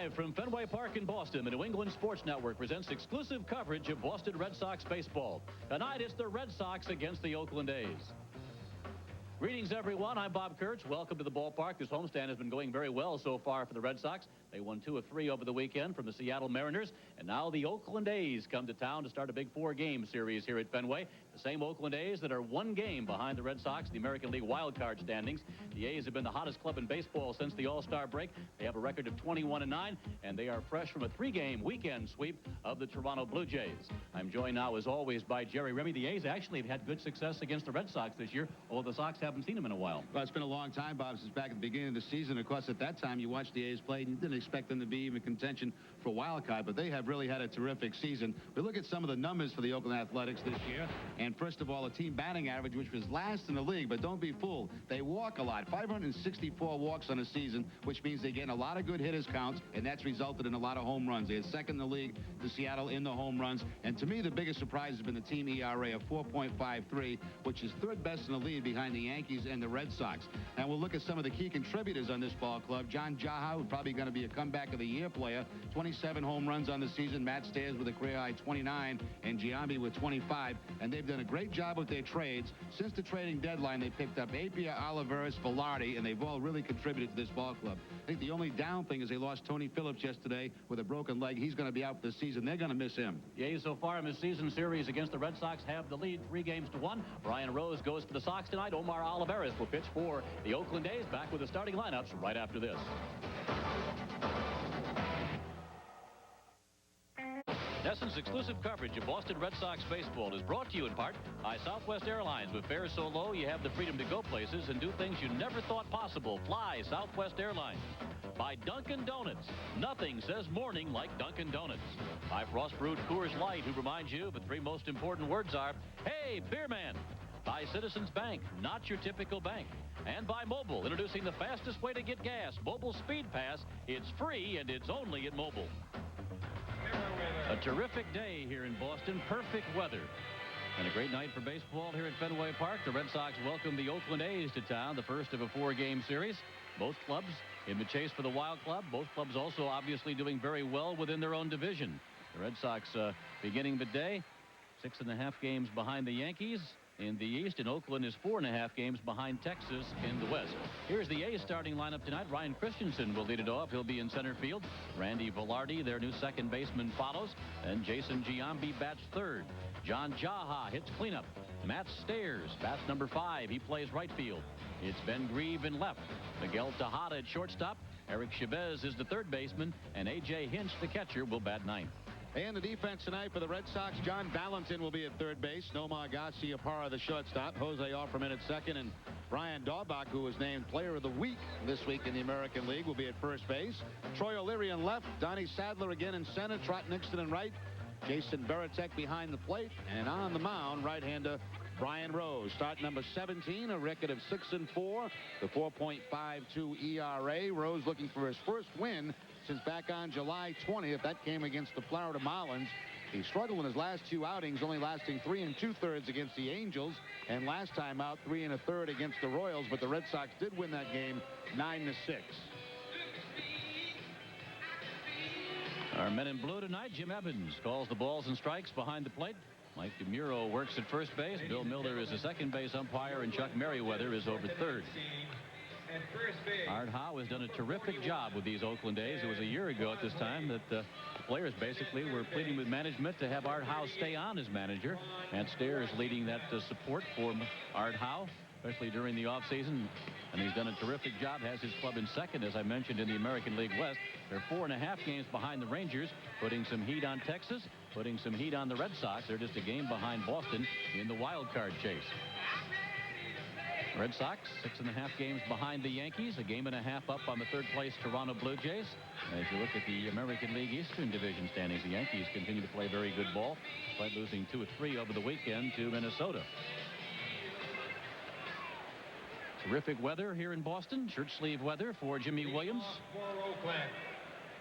Live from Fenway Park in Boston, the New England Sports Network presents exclusive coverage of Boston Red Sox baseball. Tonight, it's the Red Sox against the Oakland A's. Greetings, everyone. I'm Bob Kurtz. Welcome to the ballpark. This homestand has been going very well so far for the Red Sox. They won 2 of 3 over the weekend from the Seattle Mariners. And now the Oakland A's come to town to start a big 4-game series here at Fenway. The same Oakland A's that are 1 game behind the Red Sox in the American League wildcard standings. The A's have been the hottest club in baseball since the All-Star break. They have a record of 21-9, and they are fresh from a 3-game weekend sweep of the Toronto Blue Jays. I'm joined now, as always, by Jerry Remy. The A's actually have had good success against the Red Sox this year, although the Sox haven't seen them in a while. Well, it's been a long time, Bob, since back at the beginning of the season. Of course, at that time, you watched the A's play, and you didn't expect them to be even contention for a wild card, but they have really had a terrific season. We look at some of the numbers for the Oakland Athletics this year, and first of all, a team batting average, which was last in the league, but don't be fooled. They walk a lot, 564 walks on a season, which means they get a lot of good hitters counts, and that's resulted in a lot of home runs. They had second in the league to Seattle in the home runs, and to me, the biggest surprise has been the team ERA of 4.53, which is third best in the league behind the Yankees and the Red Sox. And we'll look at some of the key contributors on this ball club. Jon Jauha, who's probably going to be a comeback of the year player, 27 home runs on the season. Matt Stairs with a career high 29, and Giambi with 25. And they've done a great job with their trades. Since the trading deadline, they picked up Apia, Olivares, Velarde, and they've all really contributed to this ball club. I think the only down thing is they lost Tony Phillips yesterday with a broken leg. He's going to be out for the season. They're going to miss him. The A's so far in this season series against the Red Sox have the lead 3-1. Brian Rose goes for the Sox tonight. Omar Olivares will pitch for the Oakland A's. Back with the starting lineups right after this. NESN's exclusive coverage of Boston Red Sox baseball is brought to you in part by Southwest Airlines. With fares so low, you have the freedom to go places and do things you never thought possible. Fly Southwest Airlines. By Dunkin' Donuts. Nothing says morning like Dunkin' Donuts. By Frost Brewed Coors Light, who reminds you the 3 most important words are, hey, beer man. By Citizens Bank, not your typical bank. And by Mobil, introducing the fastest way to get gas, Mobil Speed Pass. It's free, and it's only at Mobil. A terrific day here in Boston. Perfect weather. And a great night for baseball here at Fenway Park. The Red Sox welcome the Oakland A's to town, the first of a 4-game series. Both clubs in the chase for the wild club. Both clubs also obviously doing very well within their own division. The Red Sox beginning the day 6.5 games behind the Yankees in the East, and Oakland is 4.5 games behind Texas in the West. Here's the A's starting lineup tonight. Ryan Christensen will lead it off. He'll be in center field. Randy Velarde, their new second baseman, follows. And Jason Giambi bats third. Jon Jauha hits cleanup. Matt Stairs bats number 5. He plays right field. It's Ben Grieve in left. Miguel Tejada at shortstop. Eric Chavez is the third baseman, and A.J. Hinch, the catcher, will bat ninth. And the defense tonight for the Red Sox, John Valentin will be at third base. Nomar Garciaparra, the shortstop. Jose Offerman at second. And Brian Daubach, who was named Player of the Week this week in the American League, will be at first base. Troy O'Leary in left. Donnie Sadler again in center. Trot Nixon in right. Jason Veritek behind the plate. And on the mound, right-hander Brian Rose. Start number 17, a record of 6-4. The 4.52 ERA. Rose looking for his first win since back on July 20th. That came against the Florida Marlins. He struggled in his last 2 outings, only lasting 3 2/3 against the Angels, and last time out 3 1/3 against the Royals. But the Red Sox did win that game 9-6. Our men in blue tonight, Jim Evans calls the balls and strikes behind the plate. Mike DeMuro works at first base. Bill Miller is the second base umpire, and Chuck Merriweather is over third. Art Howe has done a terrific job with these Oakland A's. It was a year ago at this time that the players basically were pleading with management to have Art Howe stay on as manager. Matt Stairs leading that support for Art Howe, especially during the offseason. And he's done a terrific job, has his club in second, as I mentioned, in the American League West. They're 4.5 games behind the Rangers, putting some heat on Texas, putting some heat on the Red Sox. They're just a game behind Boston in the wild card chase. Red Sox 6.5 games behind the Yankees, a 1.5 up on the third place Toronto Blue Jays. As you look at the American League Eastern Division standings, the Yankees continue to play very good ball, despite losing 2 of 3 over the weekend to Minnesota. Terrific weather here in Boston. Shirt sleeve weather for Jimmy Williams. For Oakland,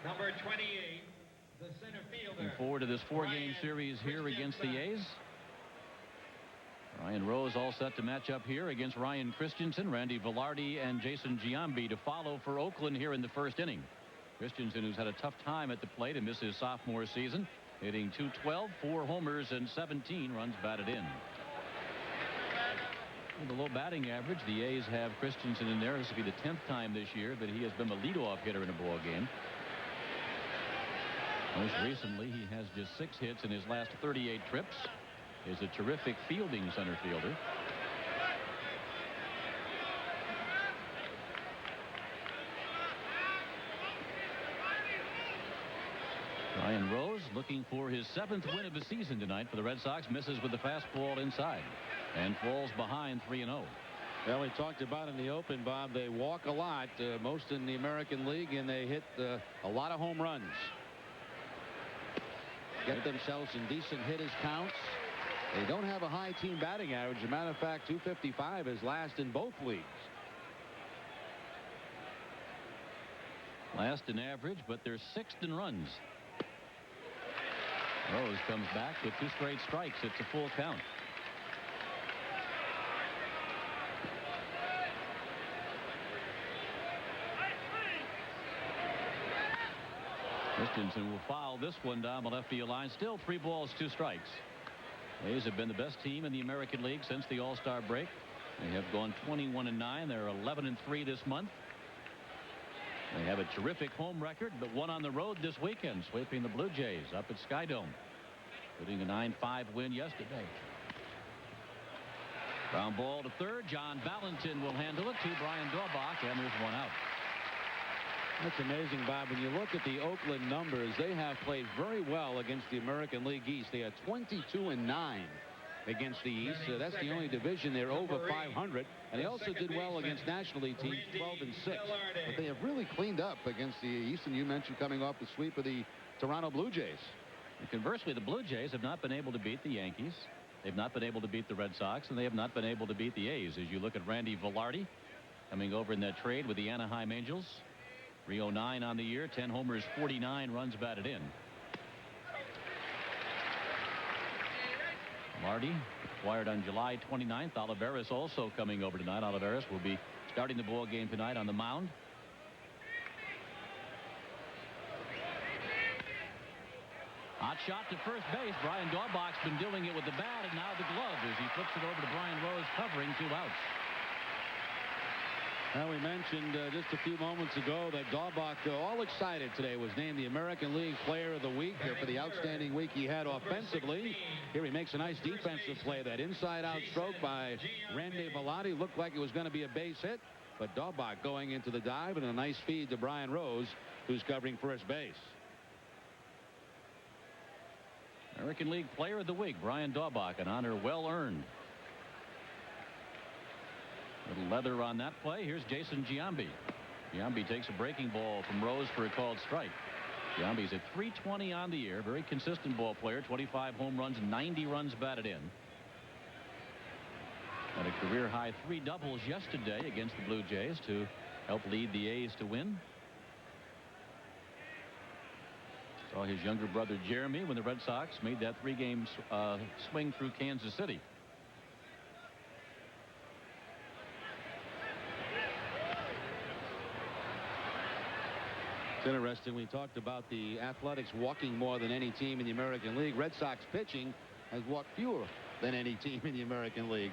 number 28, the center fielder. Looking forward to this 4-game series here against the A's. Ryan Rose all set to match up here against Ryan Christensen, Randy Velarde, and Jason Giambi to follow for Oakland here in the first inning. Christensen, who's had a tough time at the plate and missed his sophomore season, hitting .212, 4 homers and 17 runs batted in. With the low batting average, the A's have Christensen in there. This will be the 10th time this year that he has been the leadoff hitter in a ball game. Most recently, he has just 6 hits in his last 38 trips. Is a terrific fielding center fielder. Brian Rose looking for his 7th win of the season tonight for the Red Sox. Misses with the fastball inside and falls behind 3-0. Well, we talked about in the open, Bob, they walk a lot, most in the American League, and they hit a lot of home runs. Get themselves in decent hitters counts. They don't have a high team batting average. As a matter of fact, .255 is last in both leagues. Last in average, but they're 6th in runs. Rose comes back with 2 straight strikes. It's a full count. Christensen will foul this one down the left field line. Still 3 balls, 2 strikes. A's have been the best team in the American League since the All-Star break. They have gone 21-9. They're 11-3 this month. They have a terrific home record, but won on the road this weekend, sweeping the Blue Jays up at Skydome, putting a 9-5 win yesterday. Ground ball to third. John Valentin will handle it to Brian Daubach, and there's 1 out. That's amazing, Bob. When you look at the Oakland numbers, they have played very well against the American League East. They are 22-9 against the East. That's the only division they're over 500. And they also did well against National League teams, 12-6. But they have really cleaned up against the East, and you mentioned coming off the sweep of the Toronto Blue Jays. And conversely, the Blue Jays have not been able to beat the Yankees. They've not been able to beat the Red Sox, and they have not been able to beat the A's. As you look at Randy Velarde coming over in that trade with the Anaheim Angels. 309 on the year, 10 homers, 49 runs batted in. Velarde acquired on July 29th. Olivares also coming over tonight. Olivares will be starting the ball game tonight on the mound. Hot shot to first base. Brian Daubach's been doing it with the bat, and now the glove as he flips it over to Brian Rose, covering 2 outs. Well, we mentioned just a few moments ago that Daubach, all excited today, was named the American League Player of the Week for the outstanding week he had offensively. Here he makes a nice defensive play. That inside-out stroke by Randy Velarde looked like it was going to be a base hit, but Daubach going into the dive and a nice feed to Brian Rose, who's covering first base. American League Player of the Week, Brian Daubach, an honor well earned. Little leather on that play. Here's Jason Giambi. Giambi takes a breaking ball from Rose for a called strike. Giambi's at .320 on the year. Very consistent ball player. 25 home runs, 90 runs batted in. Had a career high 3 doubles yesterday against the Blue Jays to help lead the A's to win. Saw his younger brother Jeremy when the Red Sox made that 3-game swing through Kansas City. It's interesting. We talked about the Athletics walking more than any team in the American League. Red Sox pitching has walked fewer than any team in the American League.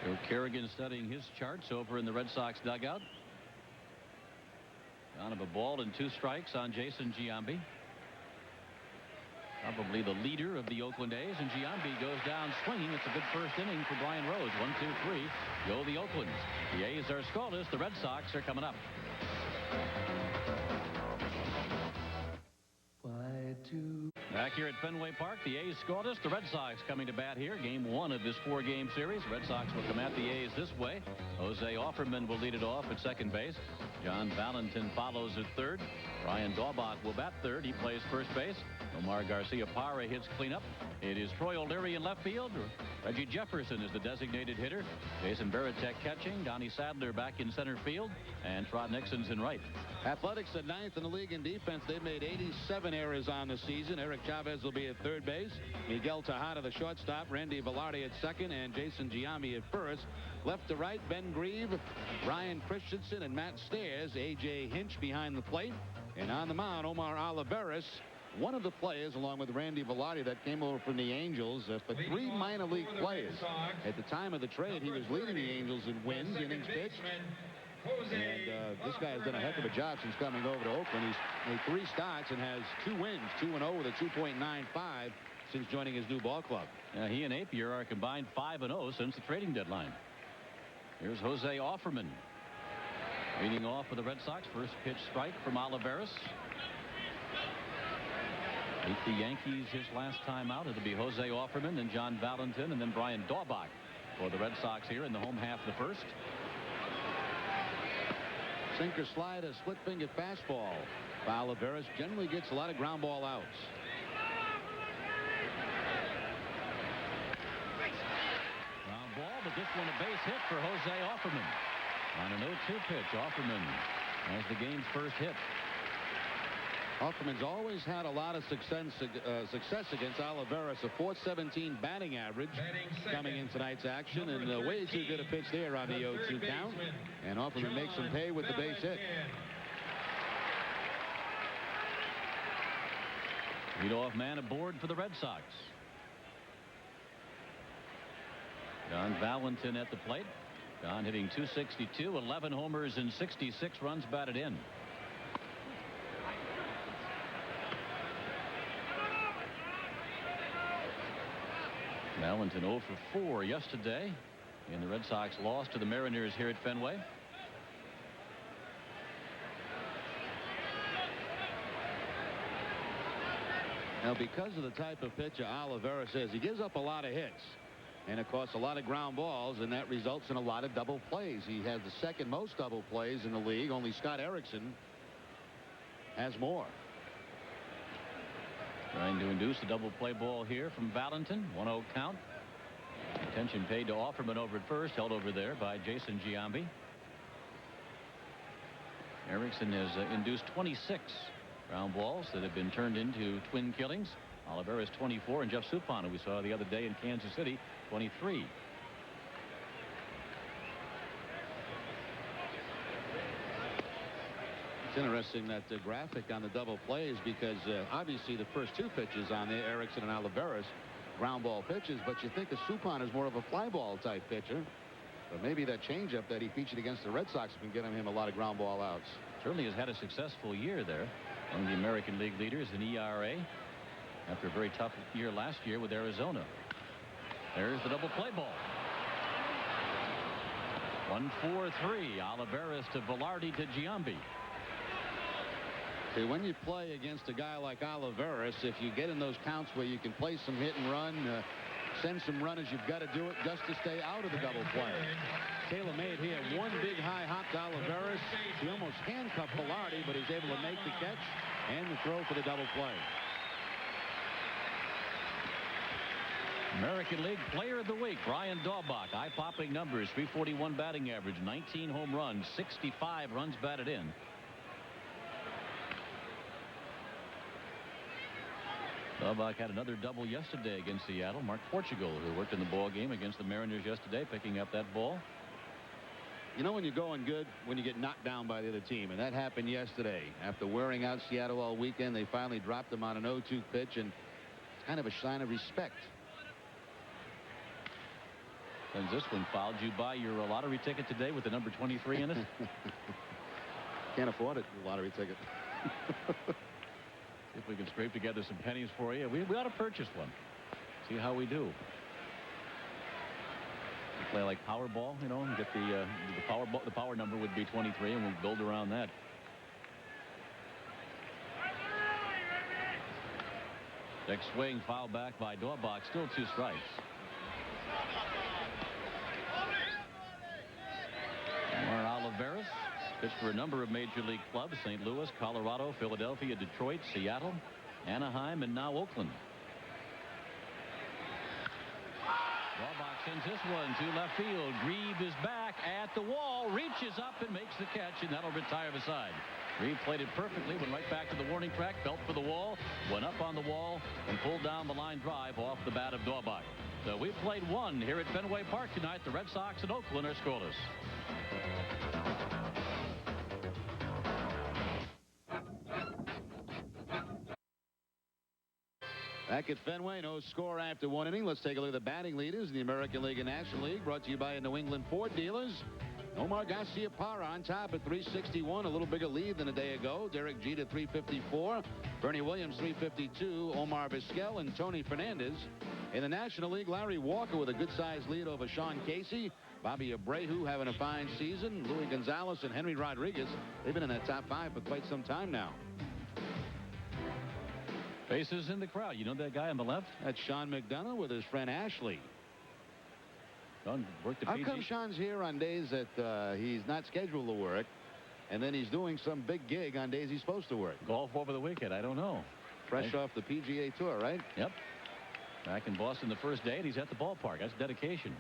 Joe Kerrigan studying his charts over in the Red Sox dugout. Down of a ball and 2 strikes on Jason Giambi. Probably the leader of the Oakland A's, and Giambi goes down swinging. It's a good first inning for Brian Rose. 1-2-3. Go the Oaklands. The A's are scoreless. The Red Sox are coming up. Back here at Fenway Park, the A's scoreless. The Red Sox coming to bat here. Game 1 of this 4-game series. Red Sox will come at the A's this way. Jose Offerman will lead it off at second base. John Valentin follows at third. Brian Daubach will bat third. He plays first base. Omar Garcia-Parra hits cleanup. It is Troy O'Leary in left field. Reggie Jefferson is the designated hitter. Jason Varitek catching. Donnie Sadler back in center field. And Trot Nixon's in right. Athletics at 9th in the league in defense. They've made 87 errors on the season. Eric Chavez will be at third base. Miguel Tejada, the shortstop. Randy Velarde at second, and Jason Giambi at first. Left to right, Ben Grieve, Ryan Christensen, and Matt Stairs. A.J. Hinch behind the plate. And on the mound, Omar Olivares, one of the players, along with Randy Velarde, that came over from the Angels for 3 minor league players. At the time of the trade, he was leading the Angels in wins, innings pitched. And this guy has done a heck of a job since coming over to Oakland. He's made 3 starts and has 2 wins, 2-0 with a 2.95 since joining his new ball club. He and Napier are combined 5-0 since the trading deadline. Here's Jose Offerman. Leading off for the Red Sox. First pitch strike from Olivares. Beat the Yankees his last time out. It'll be Jose Offerman, then John Valentin, and then Brian Daubach for the Red Sox here in the home half of the first. Sinker slider, split finger fastball. Olivares generally gets a lot of ground ball outs. Ground ball, but this one a base hit for Jose Offerman. On an 0-2 pitch, Offerman has the game's first hit. Offerman's always had a lot of success against Olivares, a .417 batting average coming in tonight's action, and way too good a pitch there on the 0-2 count. And Offerman makes him pay with the base hit. Leadoff man aboard for the Red Sox. John Valentin at the plate. John hitting .262, 11 homers and 66 runs batted in. Valentin 0 for 4 yesterday in the Red Sox loss to the Mariners here at Fenway. Now, because of the type of pitcher Olivares is, he gives up a lot of hits. And, of course, a lot of ground balls, and that results in a lot of double plays. He has the second most double plays in the league. Only Scott Erickson has more. Trying to induce a double play ball here from Valentin. 1-0 count. Attention paid to Offerman over at first, held over there by Jason Giambi. Erickson has induced 26 ground balls that have been turned into twin killings. Olivares 24, and Jeff Suppan, who we saw the other day in Kansas City, 23. It's interesting that the graphic on the double plays, because obviously the first 2 pitches on there, Erickson and Olivares, ground ball pitches, but you think of Suppan as more of a fly ball type pitcher. But maybe that changeup that he featured against the Red Sox has been getting him a lot of ground ball outs. Certainly has had a successful year there. One of the American League leaders in ERA after a very tough year last year with Arizona. There's the double play ball. 1-4-3. Olivares to Velarde to Giambi. See, when you play against a guy like Olivares, if you get in those counts where you can play some hit and run, send some runners, you've got to do it just to stay out of the double play. Taylor made here one big high hop to Olivares. He almost handcuffed Velarde, but he's able to make the catch and the throw for the double play. American League Player of the Week, Brian Daubach. Eye-popping numbers, .341 batting average, 19 home runs, 65 runs batted in. Daubach had another double yesterday against Seattle. Mark Portugal, who worked in the ball game against the Mariners yesterday, picking up that ball. You know when you're going good, when you get knocked down by the other team, and that happened yesterday. After wearing out Seattle all weekend, they finally dropped him on an 0-2 pitch, and it's kind of a sign of respect. Since this one fouled, you buy your lottery ticket today with the number 23 in it? Can't afford it, the lottery ticket. See if we can scrape together some pennies for you. We ought to purchase one. See how we do. Play like Powerball, you know, and get the power number would be 23, and we'll build around that. Next swing, foul back by Daubach. Still 2 strikes. Omar Olivares pitched for a number of major league clubs: St. Louis, Colorado, Philadelphia, Detroit, Seattle, Anaheim, and now Oakland. Daubach sends this one to left field. Grieve is back at the wall, reaches up and makes the catch, and that'll retire the side. Reed played it perfectly, went right back to the warning track, felt for the wall, went up on the wall, and pulled down the line drive off the bat of Daubach. So we've played one here at Fenway Park tonight. The Red Sox and Oakland are scoreless. Back at Fenway, no score after one inning. Let's take a look at the batting leaders in the American League and National League. Brought to you by New England Ford dealers. Omar Garciaparra on top at 361, a little bigger lead than a day ago. Derek Jeter 354, Bernie Williams 352, Omar Vizquel and Tony Fernandez. In the National League, Larry Walker with a good-sized lead over Sean Casey. Bobby Abreu having a fine season. Louis Gonzalez and Henry Rodriguez, they've been in that top five for quite some time now. Faces in the crowd. You know that guy on the left? That's Sean McDonough with his friend Ashley. How come Sean's here on days that he's not scheduled to work, and then he's doing some big gig on days he's supposed to work? Golf over the weekend. I don't know. Fresh off the PGA Tour, right? Yep. Back in Boston the first day, and he's at the ballpark. That's dedication.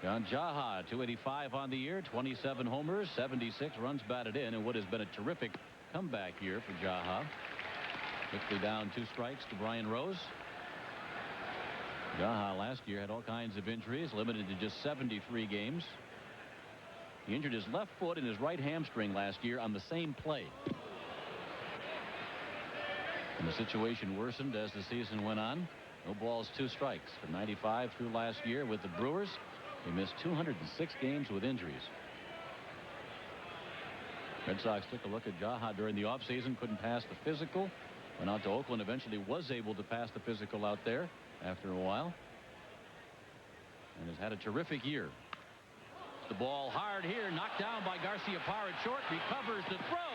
John Jaha, 285 on the year, 27 homers, 76 runs batted in, and what has been a terrific comeback year for Jaha. Quickly down 2 strikes to Brian Rose. Jaha last year had all kinds of injuries, limited to just 73 games. He injured his left foot and his right hamstring last year on the same play. And the situation worsened as the season went on. No balls, 2 strikes. For 95 through last year with the Brewers, he missed 206 games with injuries. Red Sox took a look at Jaha during the offseason, couldn't pass the physical. Went out to Oakland, eventually was able to pass the physical out there after a while. And has had a terrific year. The ball hard here, knocked down by Garciaparra at short, recovers the throw,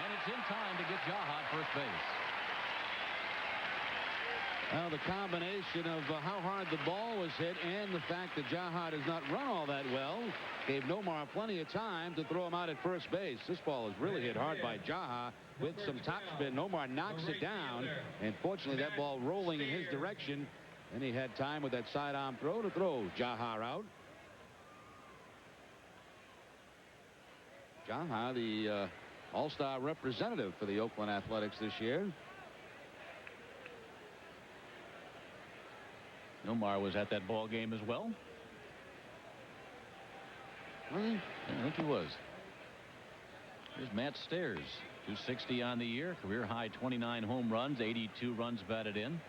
and it's in time to get Jaha at first base. Well, the combination of how hard the ball was hit and the fact that Jaha does not run all that well gave Nomar plenty of time to throw him out at first base. This ball is really hit hard by Jaha with some topspin. Nomar knocks it down, and fortunately that ball rolling in his direction, and he had time with that sidearm throw to throw Jaha out. Jaha, the all-star representative for the Oakland Athletics this year. Nomar was at that ball game as well. Really? I think he was. Here's Matt Stairs, 260 on the year, career high 29 home runs, 82 runs batted in.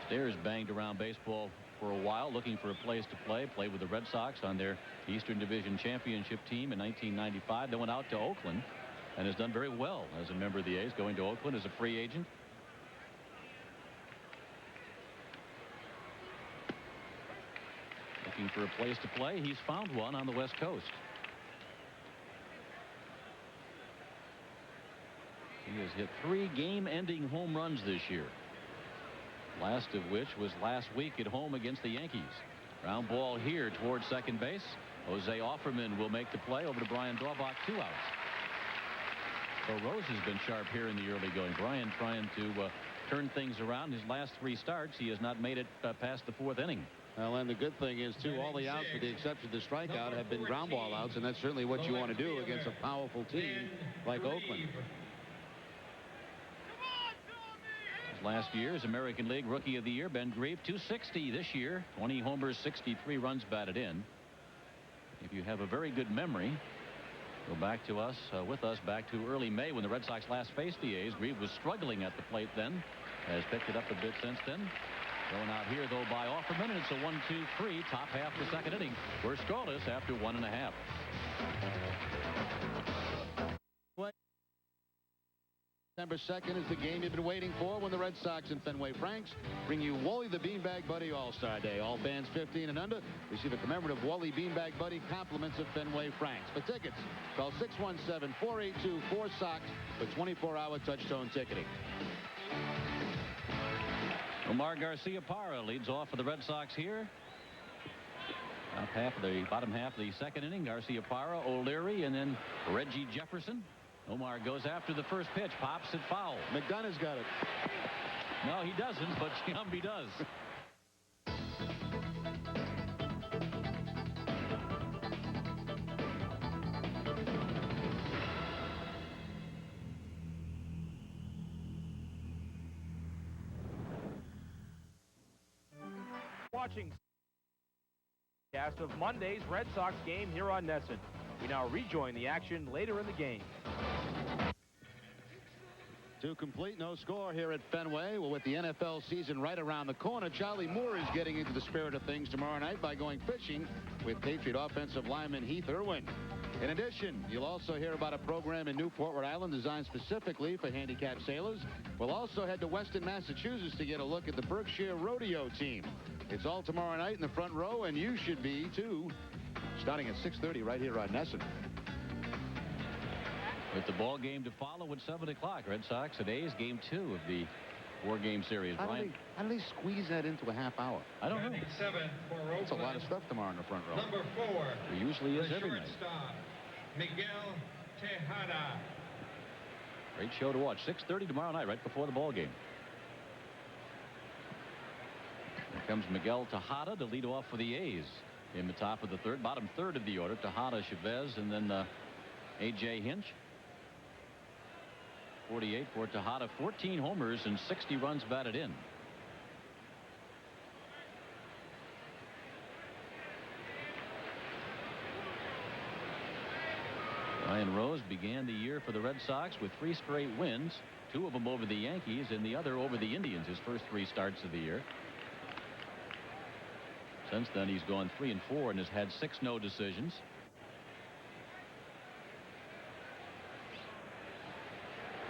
Stairs banged around baseball for a while, looking for a place to play. Played with the Red Sox on their Eastern Division Championship team in 1995. Then went out to Oakland and has done very well as a member of the A's, going to Oakland as a free agent. Looking for a place to play. He's found one on the West Coast. He has hit 3 game-ending home runs this year. Last of which was last week at home against the Yankees. Ground ball here towards second base. Jose Offerman will make the play over to Brian Daubach, 2 outs. So Rose has been sharp here in the early going. Brian trying to turn things around. His last 3 starts, he has not made it past the 4th inning. Well, and the good thing is, too, all the outs, with the exception of the strikeout, have been ground ball outs, and that's certainly what you want to do against a powerful team like Oakland. Last year's American League Rookie of the Year, Ben Grieve, 260 this year, 20 homers, 63 runs batted in. If you have a very good memory, go back to us, with us back to early May when the Red Sox last faced the A's. Grieve was struggling at the plate then, has picked it up a bit since then. Going out here, though, by Offerman, and it's a 1-2-3, top half the second inning. We're scoreless after 1.5. December 2nd is the game you've been waiting for when the Red Sox and Fenway Franks bring you Wally the Beanbag Buddy All-Star Day. All fans 15 and under receive a commemorative Wally Beanbag Buddy compliments of Fenway Franks. For tickets, call 617-482-4SOX for 24-hour touch-tone ticketing. Omar Garciaparra leads off for the Red Sox here. Bottom half of the second inning, Garciaparra, O'Leary, and then Reggie Jefferson. Omar goes after the first pitch, pops it foul. McDonough's got it. No, he doesn't, but Giambi does. watching cast of Monday's Red Sox game here on NESN. We now rejoin the action later in the game. To complete, no score here at Fenway. Well, with the NFL season right around the corner, Charlie Moore is getting into the spirit of things tomorrow night by going fishing with Patriot offensive lineman Heath Irwin. In addition, you'll also hear about a program in Newport, Rhode Island designed specifically for handicapped sailors. We'll also head to Weston, Massachusetts to get a look at the Berkshire Rodeo team. It's all tomorrow night in the front row, and you should be, too, starting at 6:30 right here on NESN. With the ball game to follow at 7 o'clock. Red Sox and A's, game 2 of the 4-game series. How do they squeeze that into a half hour? I don't know. That's a lot of stuff tomorrow in the front row. Number 4. It usually is every night. Shortstop, Miguel Tejada. Great show to watch. 6:30 tomorrow night, right before the ball game. Here comes Miguel Tejada to lead off for the A's in the top of the third, bottom third of the order. Tejada, Chavez, and then A.J. Hinch. 48 for Tejada, 14 homers and 60 runs batted in. Ryan Rose began the year for the Red Sox with 3 straight wins, 2 of them over the Yankees and the other over the Indians, his first 3 starts of the year. Since then, he's gone 3-4 and has had 6 no decisions.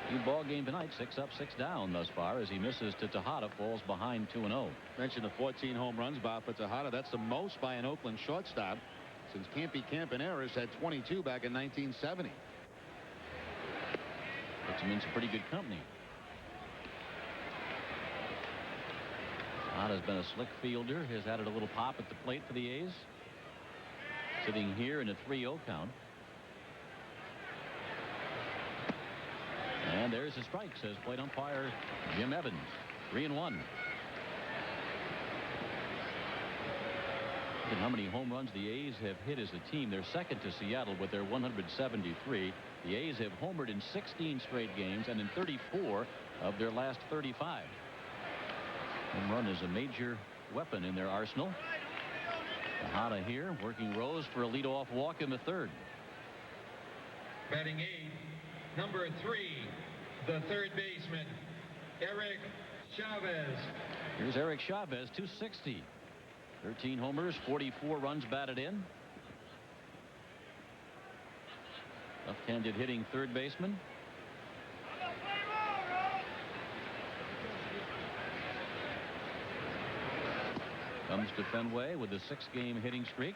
New ball game tonight, 6 up, 6 down thus far as he misses to Tejada, falls behind 2-0. Mentioned the 14 home runs, Bob, for Tejada. That's the most by an Oakland shortstop since Campy Campaneris had 22 back in 1970. Puts him in some pretty good company. Tejada's been a slick fielder, has added a little pop at the plate for the A's. Sitting here in a 3-0 count. And there's a strike, says plate umpire Jim Evans. 3-1. And how many home runs the A's have hit as a team. They're second to Seattle with their 173. The A's have homered in 16 straight games and in 34 of their last 35. Home run is a major weapon in their arsenal. Tejada here working Rose for a leadoff walk in the third. Batting 8, number 3, the third baseman, Eric Chavez. Here's Eric Chavez, 260. 13 homers, 44 runs batted in. Left-handed hitting third baseman. Comes to Fenway with a 6-game hitting streak.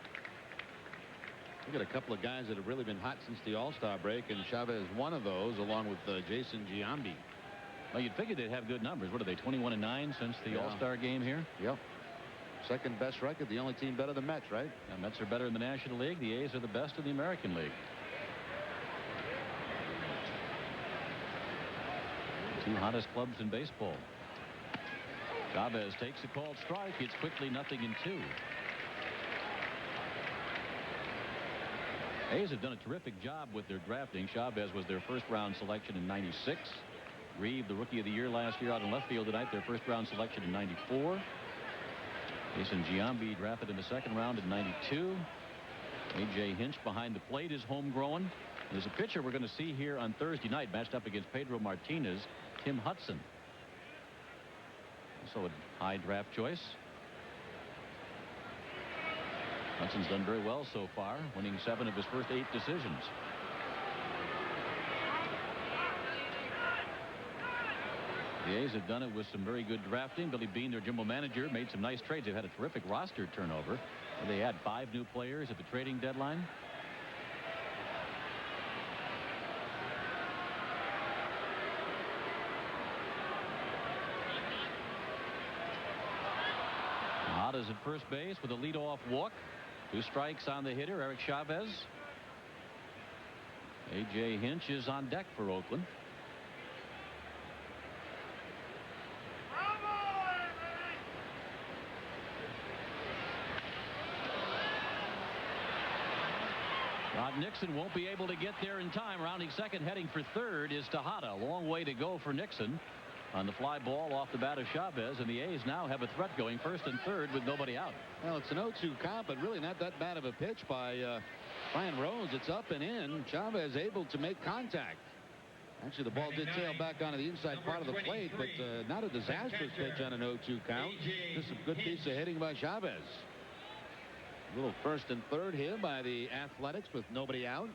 We've got a couple of guys that have really been hot since the All-Star break, and Chavez one of those, along with Jason Giambi. Well, you'd figure they'd have good numbers. What are they, 21-9 since the All-Star game here? Yep. Second best record, the only team better than Mets, right? The Mets are better in the National League. The A's are the best in the American League. 2 hottest clubs in baseball. Chavez takes a called strike. It's quickly 0-2. A's have done a terrific job with their drafting. Chavez was their first-round selection in '96. Reeve, the Rookie of the Year last year out in left field tonight, their first-round selection in '94. Jason Giambi drafted in the second round in '92. A.J. Hinch behind the plate is homegrown. There's a pitcher we're going to see here on Thursday night matched up against Pedro Martinez, Tim Hudson. Also a high draft choice. Hudson's done very well so far, winning 7 of his first 8 decisions. The A's have done it with some very good drafting. Billy Beane, their general manager, made some nice trades. They've had a terrific roster turnover. They had 5 new players at the trading deadline. Tejada's at first base with a leadoff walk. 2 strikes on the hitter, Eric Chavez. A.J. Hinch is on deck for Oakland. Rod Nixon won't be able to get there in time. Rounding second, heading for third is Tejada. A long way to go for Nixon. on the fly ball off the bat of Chavez, and the A's now have a threat going first and third with nobody out. Well, it's an 0-2 count, but really not that bad of a pitch by Brian Rose. It's up and in. Chavez able to make contact. Actually, the ball did tail back onto the inside part of the plate, but not a disastrous pitch on an 0-2 count. Just a good piece of hitting by Chavez. A little first and third here by the Athletics with nobody out.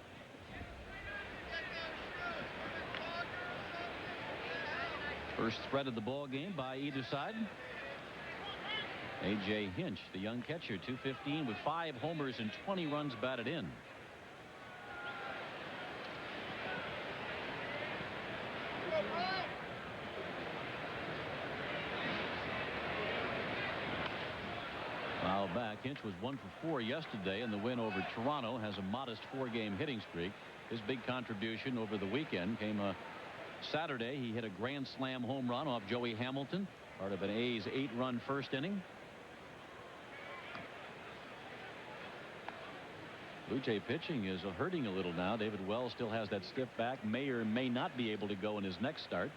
First threat of the ball game by either side. A.J. Hinch, the young catcher, 215 with 5 homers and 20 runs batted in. Foul back. Hinch was 1 for 4 yesterday in the win over Toronto. Has a modest 4-game hitting streak. His big contribution over the weekend came Saturday. He hit a grand slam home run off Joey Hamilton, part of an A's 8-run first inning. Blue Jay pitching is hurting a little now. David Wells still has that stiff back, may or may not be able to go in his next start.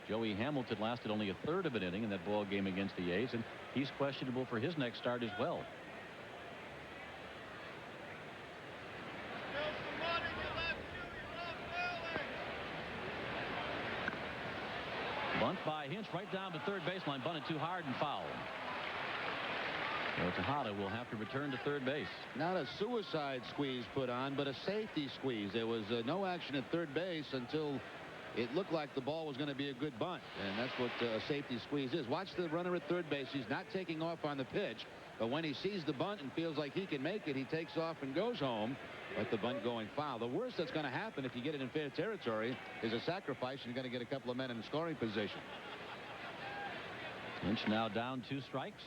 Joey Hamilton lasted only a third of an inning in that ball game against the A's, and he's questionable for his next start as well. Bunt by Hinch right down the third baseline, bunted too hard and foul. So Tejada will have to return to third base. Not a suicide squeeze put on, but a safety squeeze. There was no action at third base until it looked like the ball was going to be a good bunt, and that's what a safety squeeze is. Watch the runner at third base. He's not taking off on the pitch, but when he sees the bunt and feels like he can make it, he takes off and goes home. But the bunt going foul. The worst that's going to happen if you get it in fair territory is a sacrifice, and you're going to get a couple of men in scoring position. Hinch now down 2 strikes.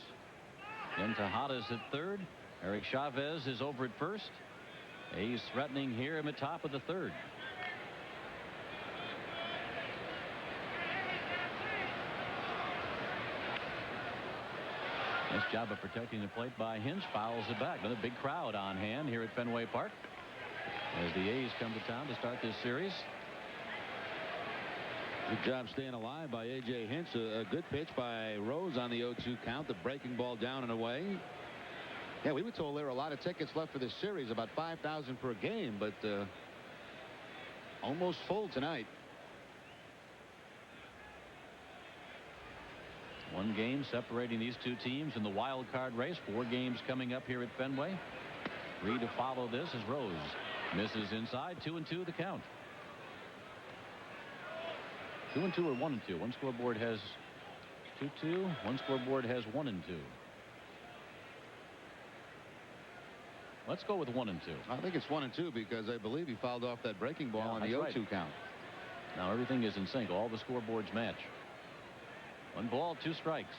Then Tejada's at third. Eric Chavez is over at first. A's threatening here in the top of the third. Nice job of protecting the plate by Hinch. Fouls it back. Another big crowd on hand here at Fenway Park as the A's come to town to start this series. Good job staying alive by A.J. Hinch. A good pitch by Rose on the 0-2 count. The breaking ball down and away. Yeah, we were told there were a lot of tickets left for this series, about 5,000 per game, but almost full tonight. One game separating these two teams in the wild card race. 4 games coming up here at Fenway. 3 to follow this as Rose misses inside. 2-2 the count. 2-2 or 1-2. One scoreboard has 2-2. One scoreboard has 1-2. Let's go with 1-2. I think it's 1-2 because I believe he fouled off that breaking ball on the 0-2 count. Now everything is in sync. All the scoreboards match. 1 ball, 2 strikes.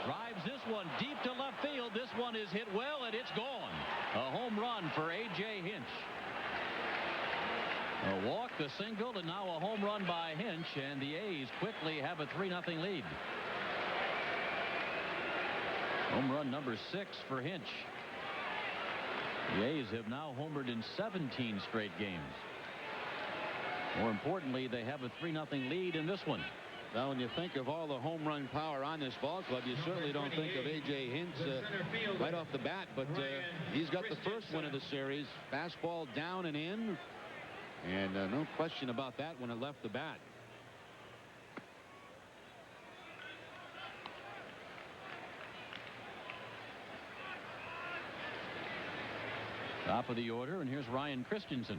Drives this one deep to left field. This one is hit well, and it's gone. A home run for A.J. Hinch. A walk, a single, and now a home run by Hinch, and the A's quickly have a 3-0 lead. Home run number 6 for Hinch. The A's have now homered in 17 straight games. More importantly, they have a 3-0 lead in this one. Now, when you think of all the home run power on this ball club, you certainly don't think of A.J. Hinch right off the bat, but he's got the first one of the series. Fastball down and in, and no question about that when it left the bat. Top of the order, and here's Ryan Christensen.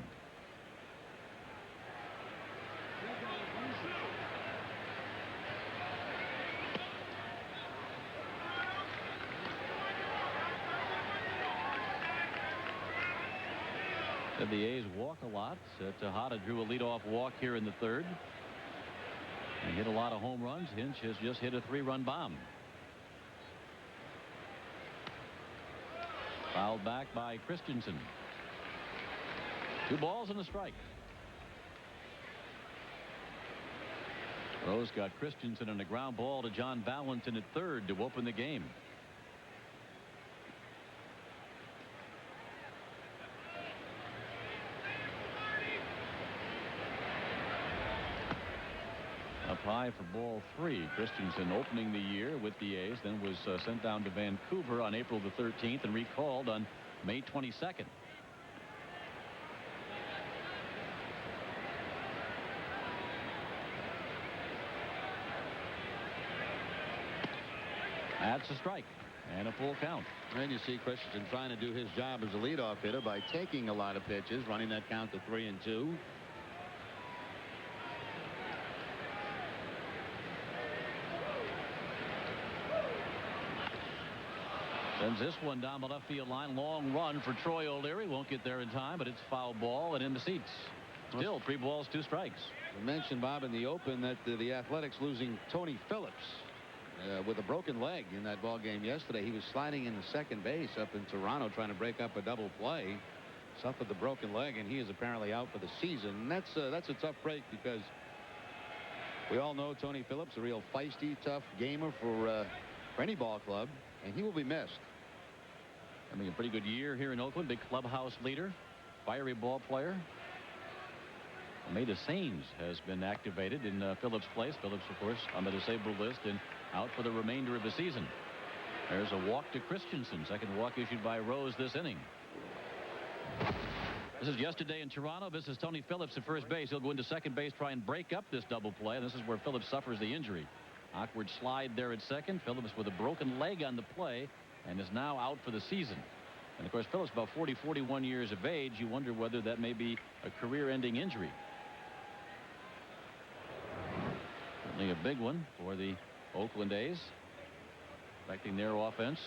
The A's walk a lot. Tejada drew a leadoff walk here in the third. He hit a lot of home runs. Hinch has just hit a 3-run bomb. Fouled back by Christensen. 2 balls and a strike. Rose got Christensen and a ground ball to John Valentin at third to open the game. high for ball 3. Christensen opening the year with the A's, then was sent down to Vancouver on April the 13th and recalled on May 22nd. That's a strike and a full count. And you see Christensen trying to do his job as a leadoff hitter by taking a lot of pitches, running that count to 3-2. Sends this one down the left field line. Long run for Troy O'Leary. Won't get there in time, but it's foul ball and in the seats. Still 3 balls, 2 strikes. I mentioned, Bob, in the open that the Athletics losing Tony Phillips with a broken leg in that ball game yesterday. He was sliding into second base up in Toronto trying to break up a double play. Suffered the broken leg, and he is apparently out for the season. And that's a tough break because we all know Tony Phillips, a real feisty, tough gamer for any ball club, and he will be missed. Having a pretty good year here in Oakland. Big clubhouse leader, fiery ball player. Almeida Sains has been activated in Phillips' place. Phillips, of course, on the disabled list and out for the remainder of the season. There's a walk to Christensen. Second walk issued by Rose this inning. This is yesterday in Toronto. This is Tony Phillips at first base. He'll go into second base, try and break up this double play. This is where Phillips suffers the injury. Awkward slide there at second. Phillips with a broken leg on the play and is now out for the season. And of course, Phillips about 41 years of age. You wonder whether that may be a career-ending injury. Certainly a big one for the Oakland A's, affecting their offense.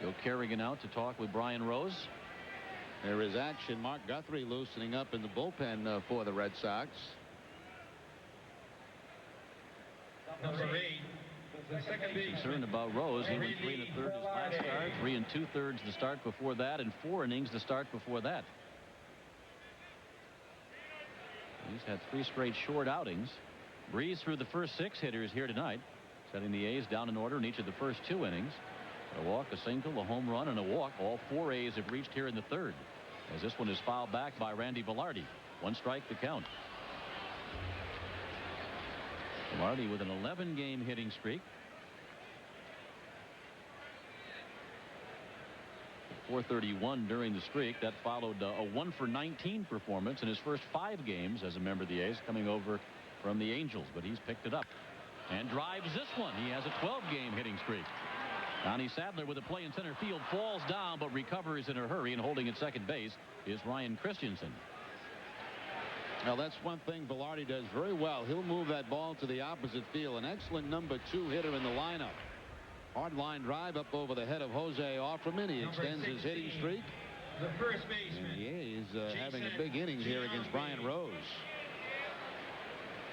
Joe Kerrigan out to talk with Brian Rose. There is action. Mark Guthrie loosening up in the bullpen for the Red Sox. Number 8, the second baseman. Concerned about Rose. He went 3 1/3 his last start, 3 2/3 the start before that, and 4 innings the start before that. He's had 3 straight short outings. Breeze through the first 6 hitters here tonight, setting the A's down in order in each of the first 2 innings. A walk, a single, a home run, and a walk. All 4 A's have reached here in the 3rd, as this one is fouled back by Randy Velarde. 1 strike to count. Velarde with an 11-game hitting streak. 431 during the streak. That followed a 1-for-19 performance in his first 5 games as a member of the A's, coming over from the Angels, but he's picked it up and drives this one. He has a 12-game hitting streak. Donnie Sadler with a play in center field, falls down but recovers in a hurry, and holding at second base is Ryan Christensen. Now that's one thing Velarde does very well. He'll move that ball to the opposite field. An excellent number 2 hitter in the lineup. Hard line drive up over the head of Jose Offerman. He extends his hitting streak. The first baseman. And he is having a big inning here against Brian Rose.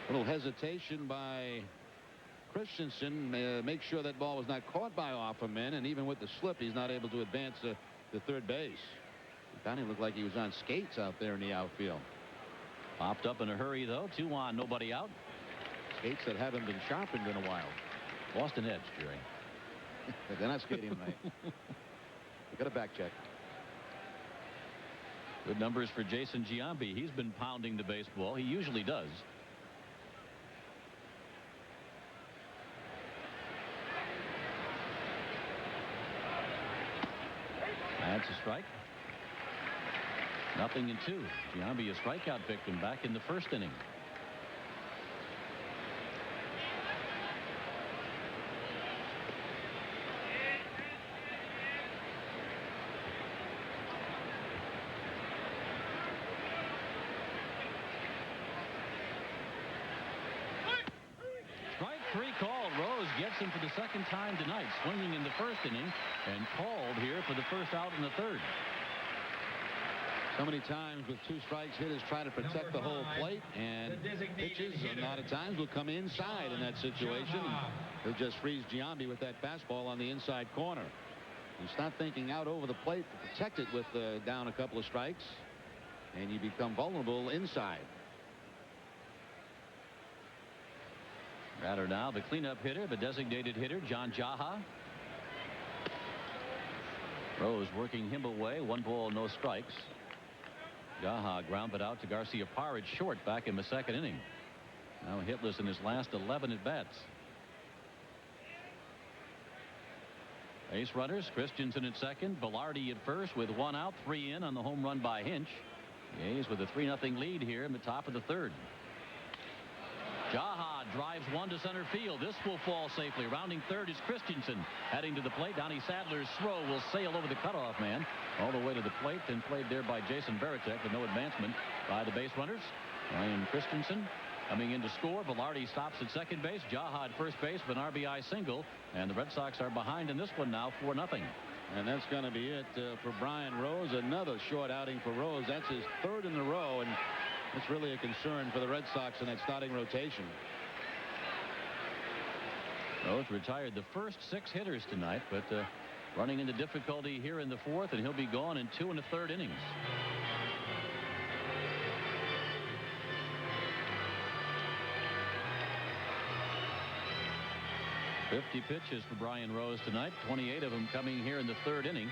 Little hesitation by Christensen. Make sure that ball was not caught by Offerman, and even with the slip, he's not able to advance to third base. It kind of looked like he was on skates out there in the outfield. Popped up in a hurry, though. 2 on, nobody out. Skates that haven't been sharpened in a while. Boston Edge, Jerry. They're not skating tonight. We got a back check. Good numbers for Jason Giambi. He's been pounding the baseball. He usually does. That's a strike. 0-2. Giambi a strikeout victim back in the first inning. Strike 3 called. Rose gets him for the second time tonight, swinging in the first inning and called here for the first out in the 3rd. So many times with 2 strikes, hitters try to protect the whole plate, and pitches a lot of times will come inside in that situation. He'll just freeze Giambi with that fastball on the inside corner. You start thinking out over the plate to protect it with down a couple of strikes, and you become vulnerable inside. Batter now, the cleanup hitter, the designated hitter, John Jaha. Rose working him away. 1 ball, no strikes. Jaha grounded out to Garcia Parra short back in the 2nd inning. Now hitless in his last 11 at-bats. Base runners, Christensen at second, Velarde at first with 1 out, 3 in on the home run by Hinch. The A's with a 3-0 lead here in the top of the third. Jaha drives one to center field. This will fall safely. Rounding third is Christensen. Heading to the plate. Donnie Sadler's throw will sail over the cutoff man all the way to the plate, then played there by Jason Varitek with no advancement by the base runners. Ryan Christensen coming in to score. Velarde stops at second base. Jaha at first base with an RBI single. And the Red Sox are behind in this one now 4-0. And that's going to be it for Brian Rose. Another short outing for Rose. That's his third in a row, and it's really a concern for the Red Sox in that starting rotation. Rose retired the first 6 hitters tonight, but running into difficulty here in the fourth, and he'll be gone in 2 1/3 innings. 50 pitches for Brian Rose tonight, 28 of them coming here in the third inning.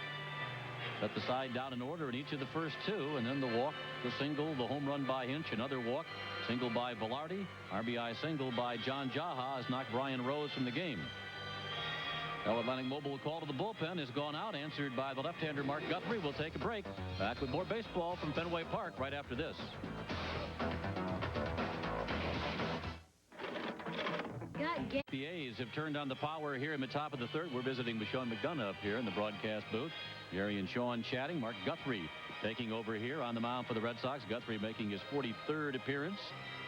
Set the side down in order in each of the first 2, and then the walk, the single, the home run by Hinch, another walk, single by Velarde, RBI single by John Jaha has knocked Brian Rose from the game. El Atlantic Mobile call to the bullpen has gone out, answered by the left-hander Mark Guthrie. We'll take a break. Back with more baseball from Fenway Park right after this. The A's have turned on the power here in the top of the third. We're visiting with Sean McDonough up here in the broadcast booth. Jerry and Sean chatting. Mark Guthrie taking over here on the mound for the Red Sox. Guthrie making his 43rd appearance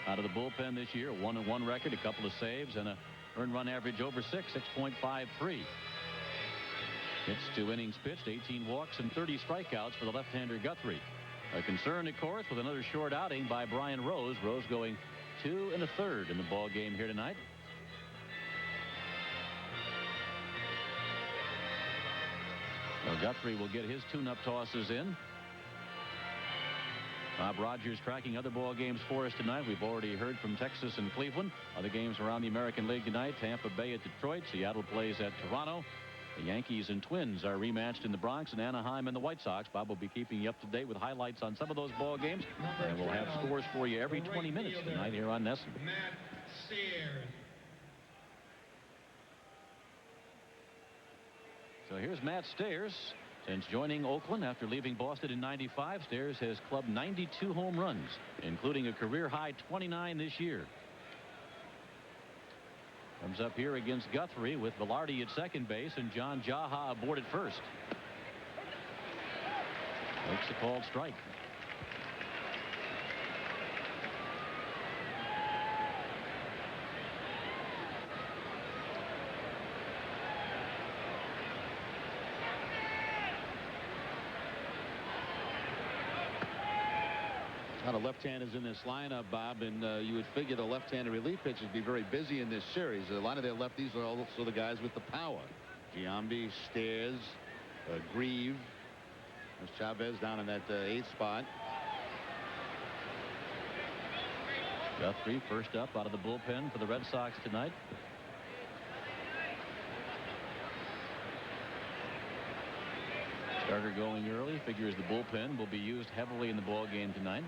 out of the bullpen this year. 1-1 record, a couple of saves, and a earned run average over 6.53. It's 2 innings pitched, 18 walks, and 30 strikeouts for the left-hander Guthrie. A concern, of course, with another short outing by Brian Rose. Rose going 2 1/3 in the ball game here tonight. Well, Guthrie will get his tune-up tosses in. Bob Rogers tracking other ball games for us tonight. We've already heard from Texas and Cleveland. Other games around the American League tonight. Tampa Bay at Detroit. Seattle plays at Toronto. The Yankees and Twins are rematched in the Bronx, and Anaheim and the White Sox. Bob will be keeping you up to date with highlights on some of those ball games, and we'll have scores for you every 20 minutes tonight here on NESN. Matt Stairs. So here's Matt Stairs. Since joining Oakland after leaving Boston in '95, Stairs has clubbed 92 home runs, including a career-high 29 this year. Comes up here against Guthrie with Velarde at second base and John Jaha aboard at first. Makes a called strike. A lot of left-handers in this lineup, Bob, and you would figure the left-handed relief pitchers would be very busy in this series. A lot of their lefties are also the guys with the power. Giambi, Stairs, Grieve. There's Chavez down in that 8th spot. Guthrie first up out of the bullpen for the Red Sox tonight. Starter going early. Figures the bullpen will be used heavily in the ball game tonight.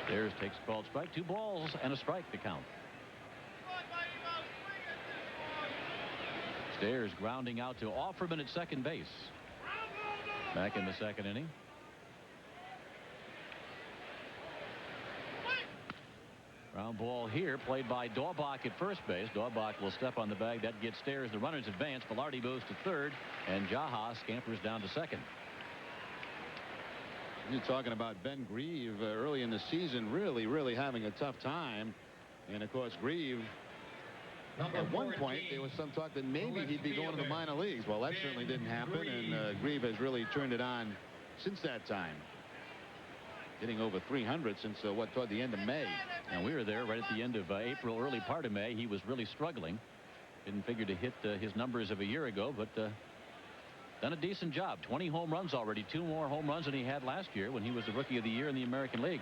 Stairs takes a called strike. 2 balls and a strike to count. Stairs grounding out to Offerman at second base. Back in the second inning. Ground ball here played by Daubach at first base. Daubach will step on the bag. That gets Stairs. The runners advance. Velarde moves to third, and Jaha scampers down to second. You're talking about Ben Grieve early in the season, really having a tough time. And of course, Grieve, at one point, there was some talk that maybe he'd be going to the minor leagues. Well, that certainly didn't happen, and Grieve has really turned it on since that time. Getting over 300 since, toward the end of May. And we were there right at the end of April, early part of May. He was really struggling. Didn't figure to hit his numbers of a year ago, but done a decent job. 20 home runs already. 2 more home runs than he had last year when he was the Rookie of the Year in the American League.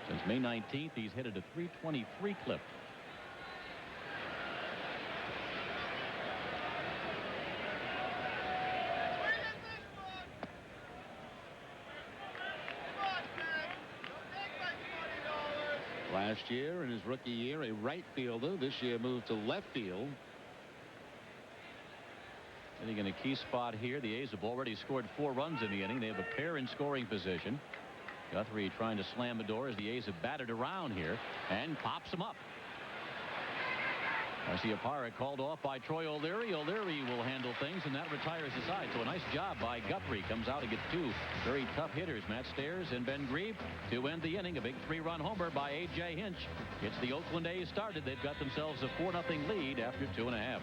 Since May 19th, he's hit at a .323 clip. Last year, in his rookie year, a right fielder. This year moved to left field. Sitting in a key spot here. The A's have already scored 4 runs in the inning. They have a pair in scoring position. Guthrie trying to slam the door as the A's have batted around here and pops him up. Garciaparra called off by Troy O'Leary. O'Leary will handle things, and that retires the side. So a nice job by Guthrie. Comes out and gets 2 very tough hitters, Matt Stairs and Ben Grieve, to end the inning. A big 3-run homer by A.J. Hinch gets the Oakland A's started. They've got themselves a 4-0 lead after 2.5.